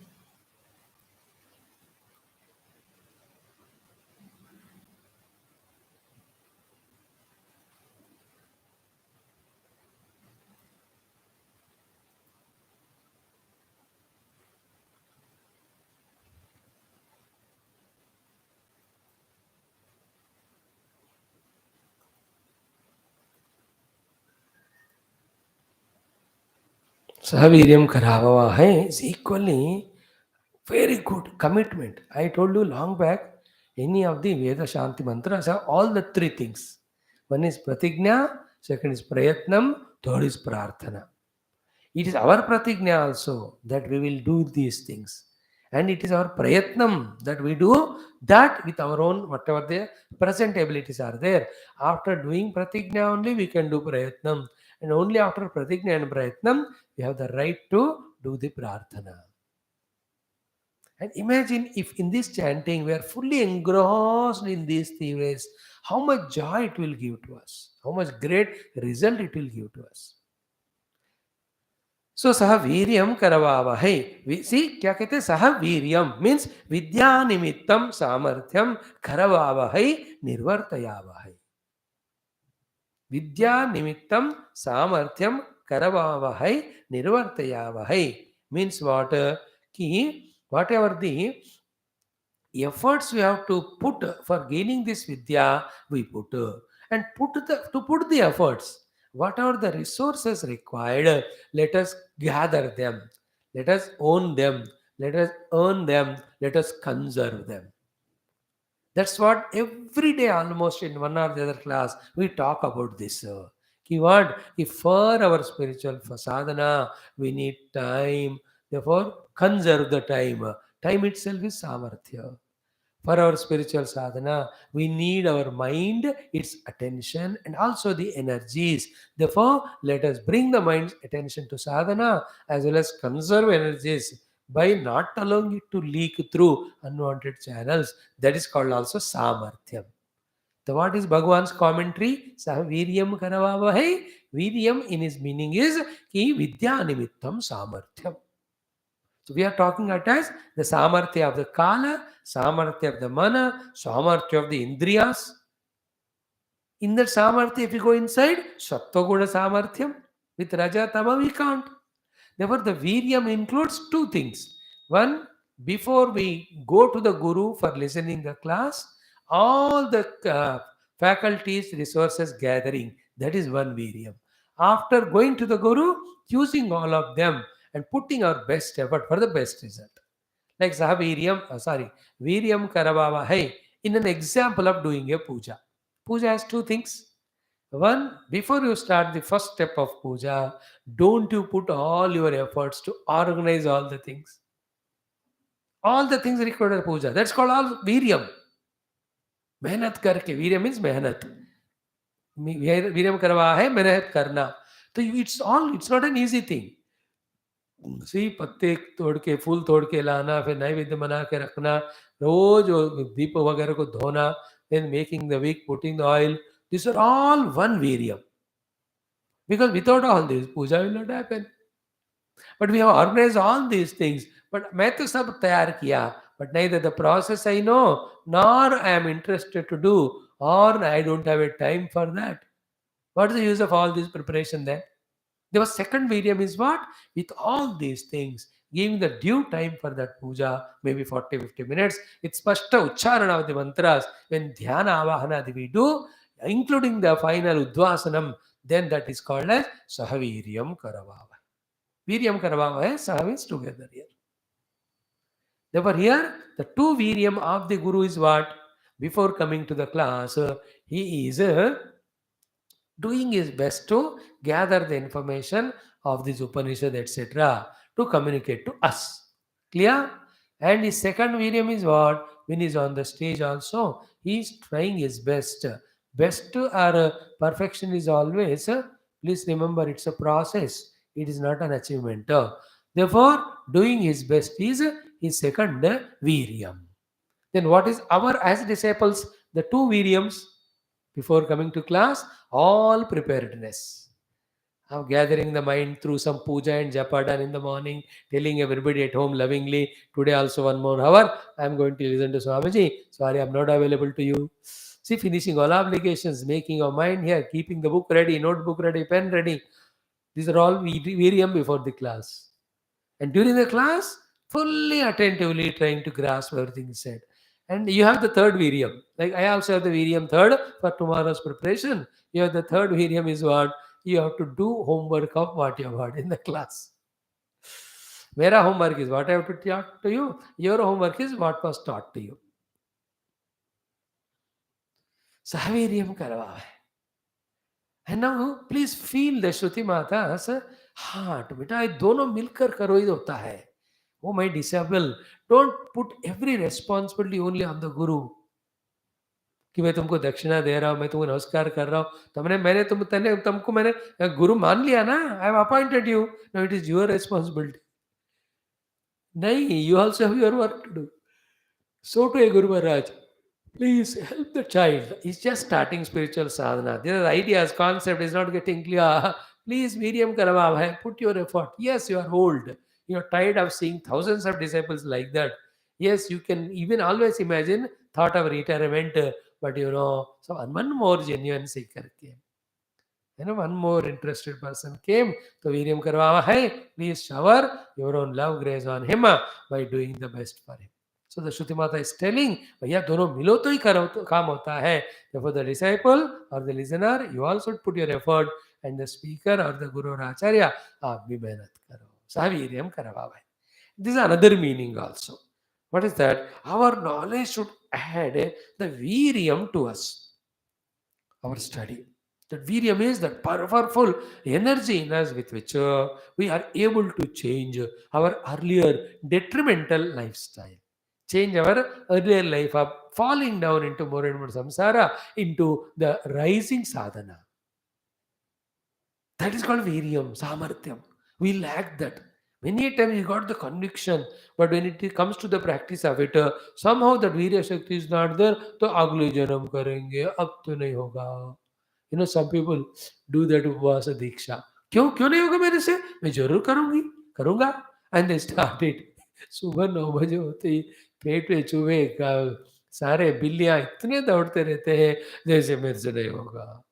Sahaviryam Karavavahe is equally very good commitment. I told you long back, any of the Veda Shanti mantras have all the three things. One is Pratigna, second is Prayatnam, third is Prarthana. It is our pratigna also that we will do these things. And it is our prayatnam that we do that with our own, whatever the present abilities are there. After doing pratigna only, we can do prayatnam. And only after pratigna and prayatnam, we have the right to do the prarthana. And imagine if in this chanting we are fully engrossed in these theories, how much joy it will give to us, how much great result it will give to us. सो सह वीर्यम करवावहै. सी क्या कहते हैं? सह वीर्यम means विद्या निमित्तम सामर्थ्यम करवावहै निर्वर्तयावहै. विद्या निमित्तम सामर्थ्यम करवावहै निर्वर्तयावहै मीन्स व्हाट? कि whatever the efforts we have to put for gaining this vidya, we put and put the efforts, whatever the resources required, let us gather them, let us own them, let us earn them, let us conserve them. That's what every day almost in one or the other class we talk about this. Keyword, if for our spiritual sadhana we need time, therefore conserve the time. Time itself is samarthya. For our spiritual sadhana, we need our mind, its attention, and also the energies. Therefore, let us bring the mind's attention to sadhana as well as conserve energies by not allowing it to leak through unwanted channels. That is called also samarthyam. So, what is Bhagavan's commentary? Saha viryam karavavahai. Viryam in his meaning is ki vidya nimittam samarthyam. So we are talking at as the samarthya of the kala, samarthya of the mana, samarthya of the indriyas. In that samarthya, if you go inside, sattva guna samarthyam. With raja tama we can't. Therefore, the viryam includes two things. One, before we go to the guru for listening the class, all the faculties, resources gathering, that is one viryam. After going to the guru, using all of them and putting our best effort for the best result. Like Viryam Karavavahai, in an example of doing a puja. Puja has two things. One, before you start the first step of puja, don't you put all your efforts to organize all the things. All the things required for puja. That's called all Viryam. Mehnat karke. Viryam means mehnat. Viryam karva hai, mehnat karna. So it's not an easy thing. सी पत्ते तोड़ के फूल तोड़ के लाना, फिर नैवेद्य बना के रखना, रोज वो दीप वगैरह को धोना, then making the wick, putting the oil. These are all one Viryam. Because without all this, puja will not happen. But we have organized all these things. But मैं तो सब तैयार किया. But neither the process I know, nor I am interested to do, or I don't have a time for that. What is the use of all this preparation then? The second medium is what? With all these things, giving the due time for that puja, maybe 40-50 minutes. It's spashta ucharana of the mantras. When dhyana avahana we do, including the final udvasanam, then that is called as sahaviryam karavava. Viryam karavava, saha means together here. Therefore, here the two viryam of the guru is what? Before coming to the class, he is doing his best to gather the information of this Upanishad, etc., to communicate to us. Clear? And his second medium is what? When he's on the stage also, he's trying his best. Best or perfection is always, please remember, it's a process. It is not an achievement. Therefore, doing his best is his second Viryam. Then what is our, as disciples, the two Viryams before coming to class? All preparedness. I'm gathering the mind through some puja and japa done in the morning, telling everybody at home lovingly, today also 1 more hour, I'm going to listen to Swamiji. Sorry, I'm not available to you. See, finishing all obligations, making your mind here, keeping the book ready, notebook ready, pen ready. These are all Viryam before the class. And during the class, fully attentively trying to grasp everything said. And you have the third Viryam. Like I also have the Viryam third for tomorrow's preparation. You have the third Viryam is what? You have to do homework of what you have heard in the class. Mera homework is what I have to talk to you. Your homework is what was taught to you. Sahaviryam karava hai. And now please feel the Shruti Mata's heart. बेटा ये दोनों मिलकर करो ही होता है. Oh my disciple, don't put every responsibility only on the guru. कि मैं तुमको दक्षिणा दे रहा हूँ, मैं तुमको नमस्कार कर रहा हूँ, तुमको मैंने गुरु मान लिया ना, I have appointed you, now it is your responsibility. नहीं, you also have your work to do. So to a Guru Maharaj, please help the child. He's just starting spiritual sadhana. There are ideas, concept is not getting clear. Please, Miriam Karava, put your effort. Yes, you are old. You are tired of seeing thousands of disciples like that. Yes, you can even always imagine thought of retirement, but so one more genuine seeker came. One more interested person came to Viryam Karava, hey, please shower your own love grace on him by doing the best for him. So the Shruti Mata is telling, भैया दोनों मिलो तो ही काम होता है. Therefore the disciple or the listener, you also put your effort, and the speaker or the Guru or Acharya, आप भी मेहनत करो. Sahaviryam Karava. This is another meaning also. What is that? Our knowledge should add the Viryam to us, our study. That Viryam is that powerful energy in us with which we are able to change our earlier detrimental lifestyle. Change our earlier life of falling down into more and more samsara into the rising sadhana. That is called Viryam, Samarthyam. We lack that. Many times we got the conviction, but when it comes to the practice of it, somehow that Virya Shakti is not there. तो अगले जन्म करेंगे, अब तो नहीं होगा. Some people do that उपवास दीक्षा. क्यों नहीं होगा मेरे से? मैं जरूर करूंगा. And they started. सुबह 9 बजे होते ही पेट में चूहे का सारे बिल्लियां इतने दौड़ते रहते हैं जैसे मेरे से नहीं होगा.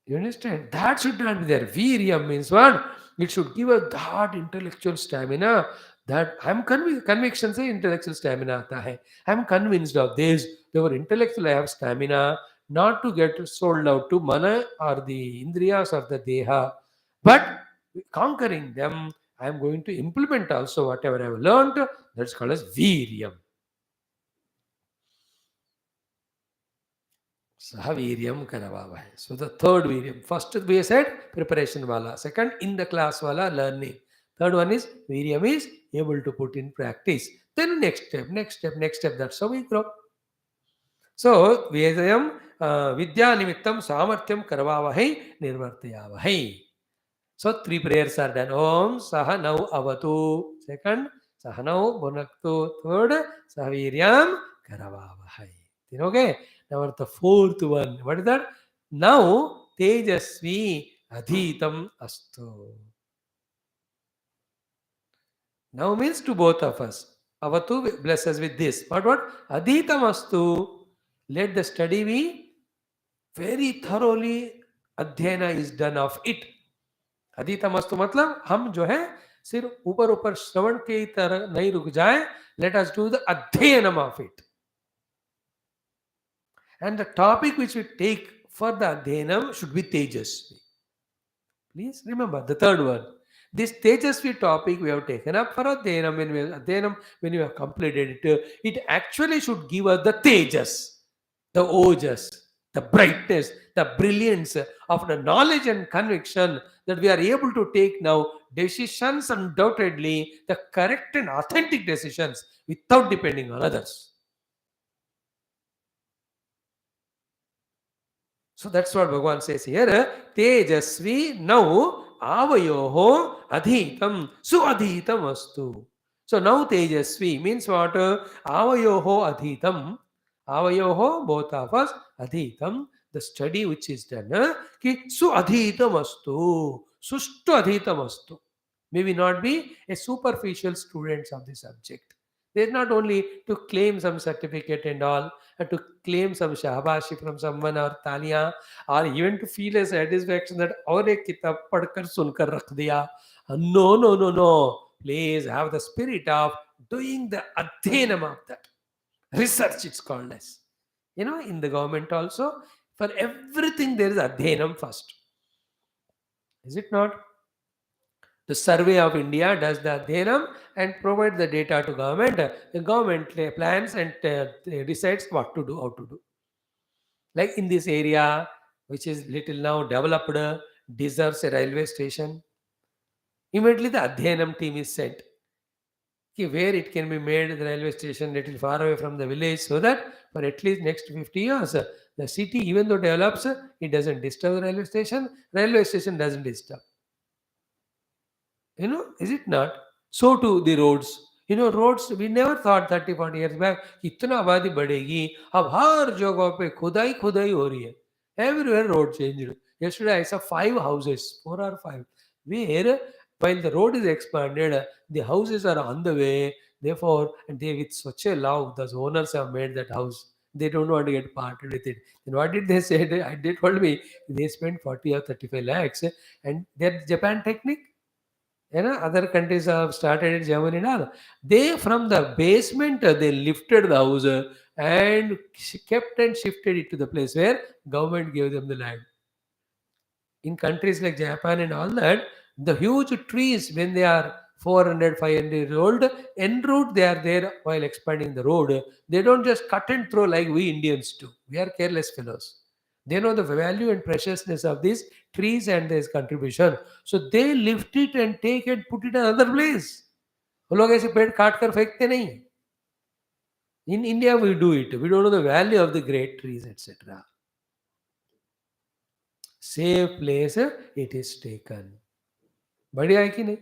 You understand? That should not be there. Viryam means what? It should give us that intellectual stamina. That I'm convinced. Conviction से intellectual stamina आता है. I'm convinced of this. Therefore, intellectual I have stamina not to get sold out to mana or the indriyas or the deha, but conquering them, I am going to implement also whatever I have learned. That's called as Viryam. Sahaviryam Karavavahe. So the third Viryam. First we said preparation wala. Second, in the class wala learning. Third one is Viryam is able to put in practice. Then next step. That's how we grow. So Vyayam Vidya Nimittam Samarthyam Karavavahe Nirvartayavahe. So 3 prayers are done. Om Sahanavavatu. Second, Sahanau Bhunaktu. Third, Sahaviryam Karavavahe. Okay. Now the fourth one. What is that? Now Tejasvi Adhitam Astu. Now means to both of us. Avatu bless us with this. What? Adhitam Astu. Let the study be very thoroughly. Adhyana is done of it. अधीतमस्तु मतलब हम जो है सिर्फ ऊपर ऊपर श्रवण की तरह नहीं रुक जाए. लेट अस डू द अध्ययनम of it. And the topic which we take for the Adhenam should be Tejasvi. Please remember the third one. This Tejasvi topic we have taken up for Adhenam. When we have completed it, it actually should give us the Tejas, the Ojas, the brightness, the brilliance of the knowledge and conviction that we are able to take now decisions, undoubtedly the correct and authentic decisions without depending on others. So that's what Bhagavan says here. Tejasvi now avayoho adhitam suadhitam astu. So now Tejasvi means what? Avayoho adhitam. Avayoho, both of us, adhitam, the study which is done. Ki suadhitam astu. Sushtu adhitam astu. May we not be a superficial students of the subject. They're not only to claim some certificate and all, and to claim some shabashi from someone or taliya, or even to feel a satisfaction that और एक किताब पढ़कर सुनकर रख दिया. No, no, no, no. Please have the spirit of doing the adhenam of that. Research it's called as. In the government also, for everything there is adhenam first. Is it not? The Survey of India does the adhenam and provide the data to government. The government plans and decides what to do, how to do. Like in this area, which is little now developed, deserves a railway station. Immediately the adhenam team is sent. Where it can be made, the railway station little far away from the village, so that for at least next 50 years, the city, even though develops, it doesn't disturb the railway station doesn't disturb. Is it not? So too the roads. Roads, we never thought 30, 40 years back, इतना आबादी बढ़ेगी, अब हर जगह पे खुदाई हो रही है. Everywhere road changed. Yesterday I saw 5 houses, 4 or 5, where while the road is expanded, the houses are on the way. Therefore, and they with such a love, the owners have made that house. They don't want to get parted with it. Then what did they say? They told me they spent 40 or 35 lakhs, and their Japan technique. Other countries have started in Germany now. They from the basement they lifted the house and kept and shifted it to the place where government gave them the land. In countries like Japan and all that, the huge trees when they are 400, 500 years old, en route they are there while expanding the road. They don't just cut and throw like we Indians do. We are careless fellows. They know the value and preciousness of these trees and this contribution. So they lift it and take it, put it in another place. वो लोग ऐसे पेड़ काट कर फेंकते नहीं. In India we do it. We don't know the value of the great trees, etc. Safe place it is taken. बढ़िया है कि नहीं?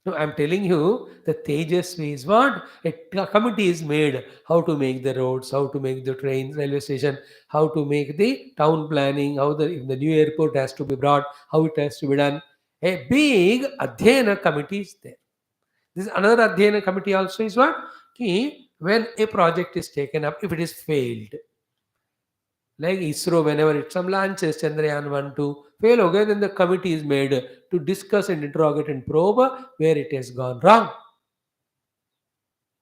No, I'm telling you, the Tejasvi is what? A committee is made how to make the roads, how to make the trains, railway station, how to make the town planning, if the new airport has to be brought, how it has to be done. A big Adhyana committee is there. This another Adhyana committee also is what? When a project is taken up, if it is failed, like ISRO, whenever it's some launches, Chandrayaan 1, 2, fail, okay, then the committee is made to discuss and interrogate and probe where it has gone wrong.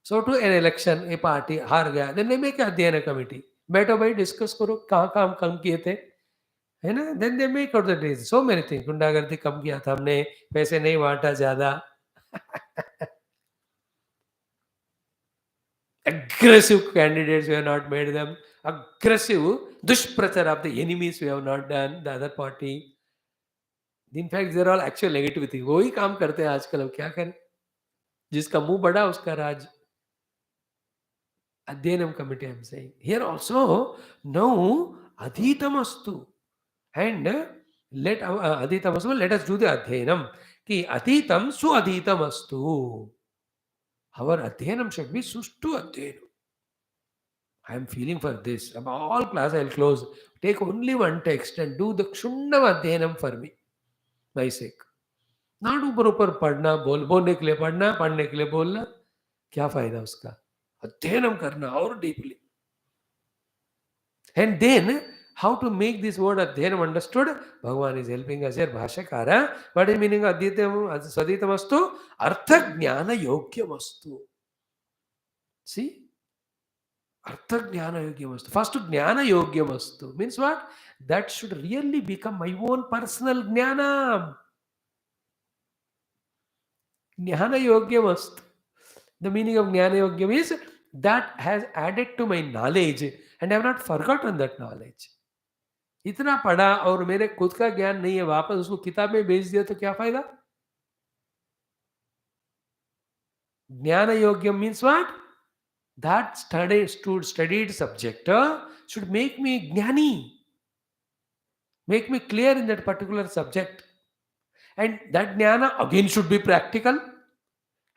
So to an election, a party हार गया, then they make a Adhyana committee. बैठो भाई discuss करो कहाँ कहाँ हम कम किए थे, है ना? Then they make out the reasons. So many things. गुंडागर्दी कम किया था हमने, पैसे नहीं बांटा ज़्यादा. Aggressive candidates we have not made them. Aggressive dushprachar of the enemies we have not done, the other party. In fact, they're all actual negativity. वही काम करते हैं आजकल, अब क्या करें? जिसका मुंह बड़ा उसका राज. Adhenam committee, I'm saying. Here also, now adhitamastu. And let adhitamastu, let us do the adhenam. Ki adhitam su adhitamastu. Our adhenam should be sushtu adhenam. I am feeling for this. About all class I'll close. Take only one text and do the kshunnam adhenam for me. My sake. Not ऊपर ऊपर पढ़ना, बोलने के लिए पढ़ना, पढ़ने के लिए बोलना. क्या फायदा उसका? अध्ययनम करना और deeply. And then How to make this word Adhyanam understood? Bhagavan is helping us here, Bhashyakara. What is meaning Adhyatam Swaditamastu? Artha Jnana Yogyamastu. See? Artha Jnana Yogyamastu. First Jnana Yogyamastu. Means what? That should really become my own personal Jnana. Jnana Yogyamastu. The meaning of Jnana Yogyam is that has added to my knowledge and I have not forgotten that knowledge. इतना पढ़ा और मेरे खुद का ज्ञान नहीं है, वापस उसको किताब में भेज दिया तो क्या फायदा? ज्ञान योग्यम means what? That studied subject should make me jnani, make me clear in that particular subject. And that jnana again should be practical.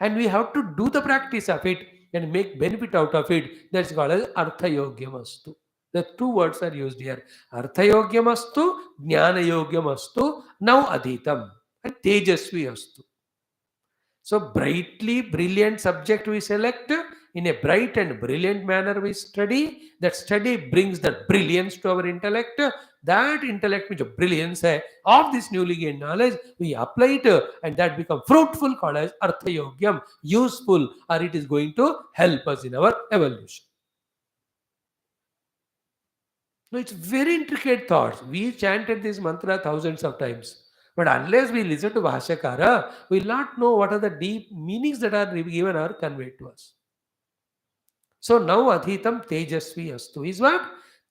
And we have to do the practice of it and make benefit out of it. That's called as Artha Yogyamastu. The two words are used here. Artha Yogyamastu, Jnana Yogyamastu, now Adhitam. And Tejasvi Astu. So brightly brilliant subject we select, in a bright and brilliant manner we study. That study brings that brilliance to our intellect. That intellect which brilliance of this newly gained knowledge, we apply it and that become fruitful, called as Artha Yogyam, useful, or it is going to help us in our evolution. No, it's very intricate thoughts. We chanted this mantra thousands of times. But unless we listen to Bhashyakara, we will not know what are the deep meanings that are given or conveyed to us. So now Adhitam Tejasvi Astu is what?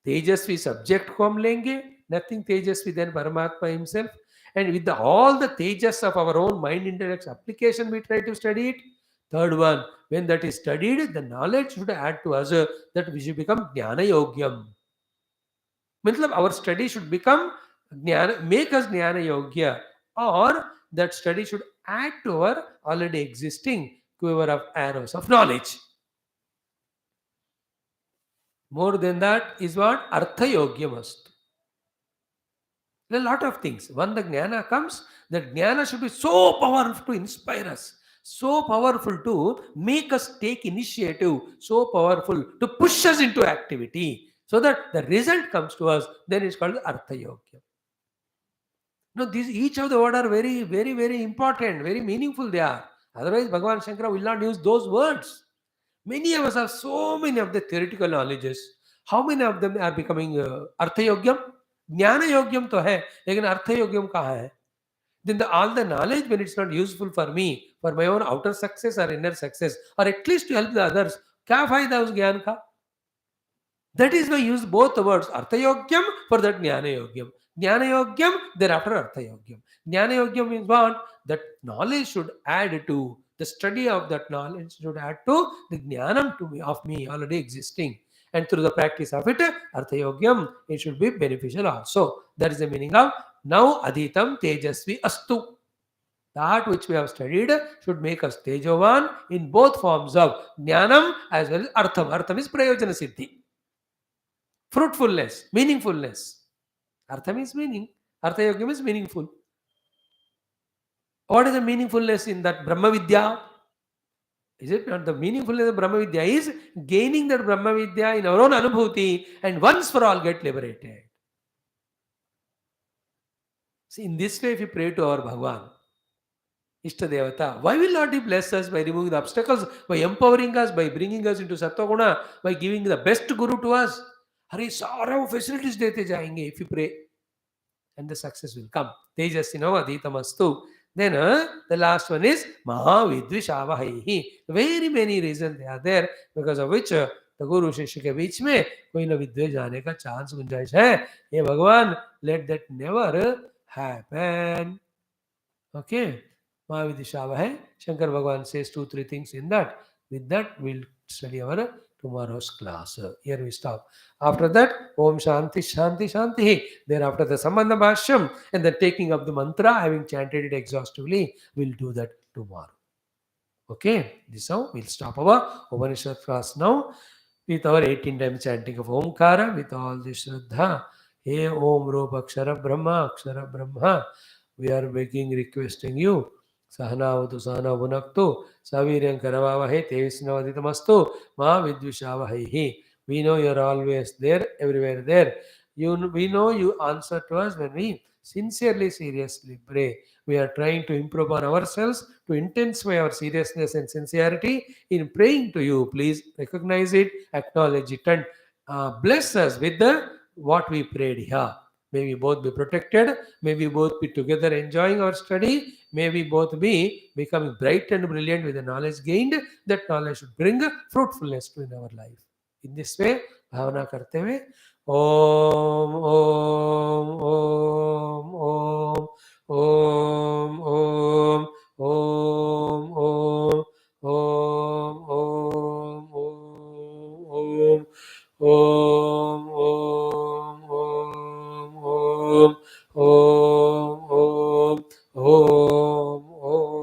Tejasvi subject ko hum lenge, nothing Tejasvi than Paramatma himself. And with all the Tejas of our own mind intellect application, we try to study it. Third one, when that is studied, the knowledge should add to us that we should become Jnana Yogyam. Matlab our study should become make us Jnana Yogya, or that study should add to our already existing quiver of arrows of knowledge. More than that is what? Artha Yogyamastu. A lot of things. When the Jnana comes, that Jnana should be so powerful to inspire us, so powerful to make us take initiative, so powerful to push us into activity, so that the result comes to us. Then it's called Artha Yogya. No, these each of the words are very, very, very important, very meaningful they are. Otherwise, Bhagavan Shankara will not use those words. Many of us have so many of the theoretical knowledges. How many of them are becoming Artha Yogyam? Jnana Yogyam to hai, lekin Artha Yogyam kaha hai? Then all the knowledge, when it's not useful for me, for my own outer success or inner success, or at least to help the others, kya fayda us gyan ka? That is why I use both the words Artha Yogyam for that Jnana Yogyam. Jnana Yogyam, thereafter Artha Yogyam. Jnana Yogyam means what? That knowledge should add to, the study of that knowledge should add to the Jnanam to me, of me already existing. And through the practice of it, Artha Yogyam, it should be beneficial also. That is the meaning of now Adhitam Tejasvi Astu. That which we have studied should make us Tejovan in both forms of Jnanam as well as Artham. Artham is Prayojana Siddhi. Fruitfulness, meaningfulness. Artha means meaning. Artha Yogyam is meaningful. What is the meaningfulness in that Brahma Vidya? Is it not the meaningfulness of Brahma Vidya is gaining that Brahma Vidya in our own anubhuti and once for all get liberated. See, in this way, if you pray to our Bhagavan, Ishta Devata, why will not he bless us by removing the obstacles, by empowering us, by bringing us into Sattva-guna, by giving the best Guru to us? Hari सारा facilities देते जाएंगे if you pray, and the success will come. Tejasino adhitamastu. Then the last one is Mahavidvishavahi. Very many reasons they are there, because of which the Guru Shishya के बीच में कोई ना विद्वेष जाने का chance गुंजाइश है. ये भगवान, let that never happen. Okay. Mahavidvishavahi. Shankar Bhagavan says 2-3 things in that. With that, we'll study our tomorrow's class. Here we stop. After that, Om Shanti, Shanti, Shanti. Thereafter, the Sambandha Bhashyam and the taking of the mantra, having chanted it exhaustively, we'll do that tomorrow. Okay, this is how we'll stop our Upanishad class now with our 18 times chanting of Omkara with all the Shraddha. Hey Om Rupa Akshara Brahma. We are begging, requesting you. Sahanavavatu Sahanavavunaktu Saviryan Karavavahe Tevisnavaditamastu Ma Vidvishavahe. We know you are always there, everywhere there. We know you answer to us when we sincerely, seriously pray. We are trying to improve on ourselves to intensify our seriousness and sincerity in praying to you. Please recognize it, acknowledge it, and bless us with the what we prayed here. May we both be protected. May we both be together enjoying our study. May we both be becoming bright and brilliant with the knowledge gained. That knowledge should bring fruitfulness to in our life. In this way, भावना करते हुए ओम ओम ओम ओम ओम ओम ओम ओम ओम ओम ओम ओम ओम ओम ओम ओम ओम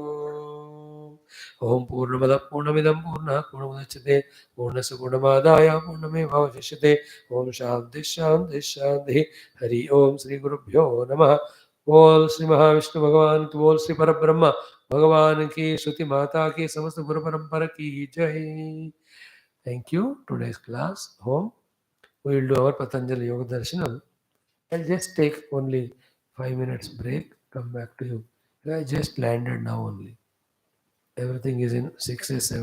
ओम पूर्णमद पूर्णमिदं पूर्णः पूर्णमुदच्यते पूर्णस्य पूर्णमादाय पूर्णमेवावशिष्यते ओम शांति शांति शांति हरि ओम श्री गुरुभ्यो नमः बोल श्री महाविष्णु भगवान की बोल श्री परब्रह्म भगवान की श्रुति माता की समस्त गुरु परंपरा की जय. Thank you. Today's class home. We will do our Patanjali Yoga Darshanam. I'll just take only 5 minutes break. Come back to you. I just landed now only. Everything is in 6 7.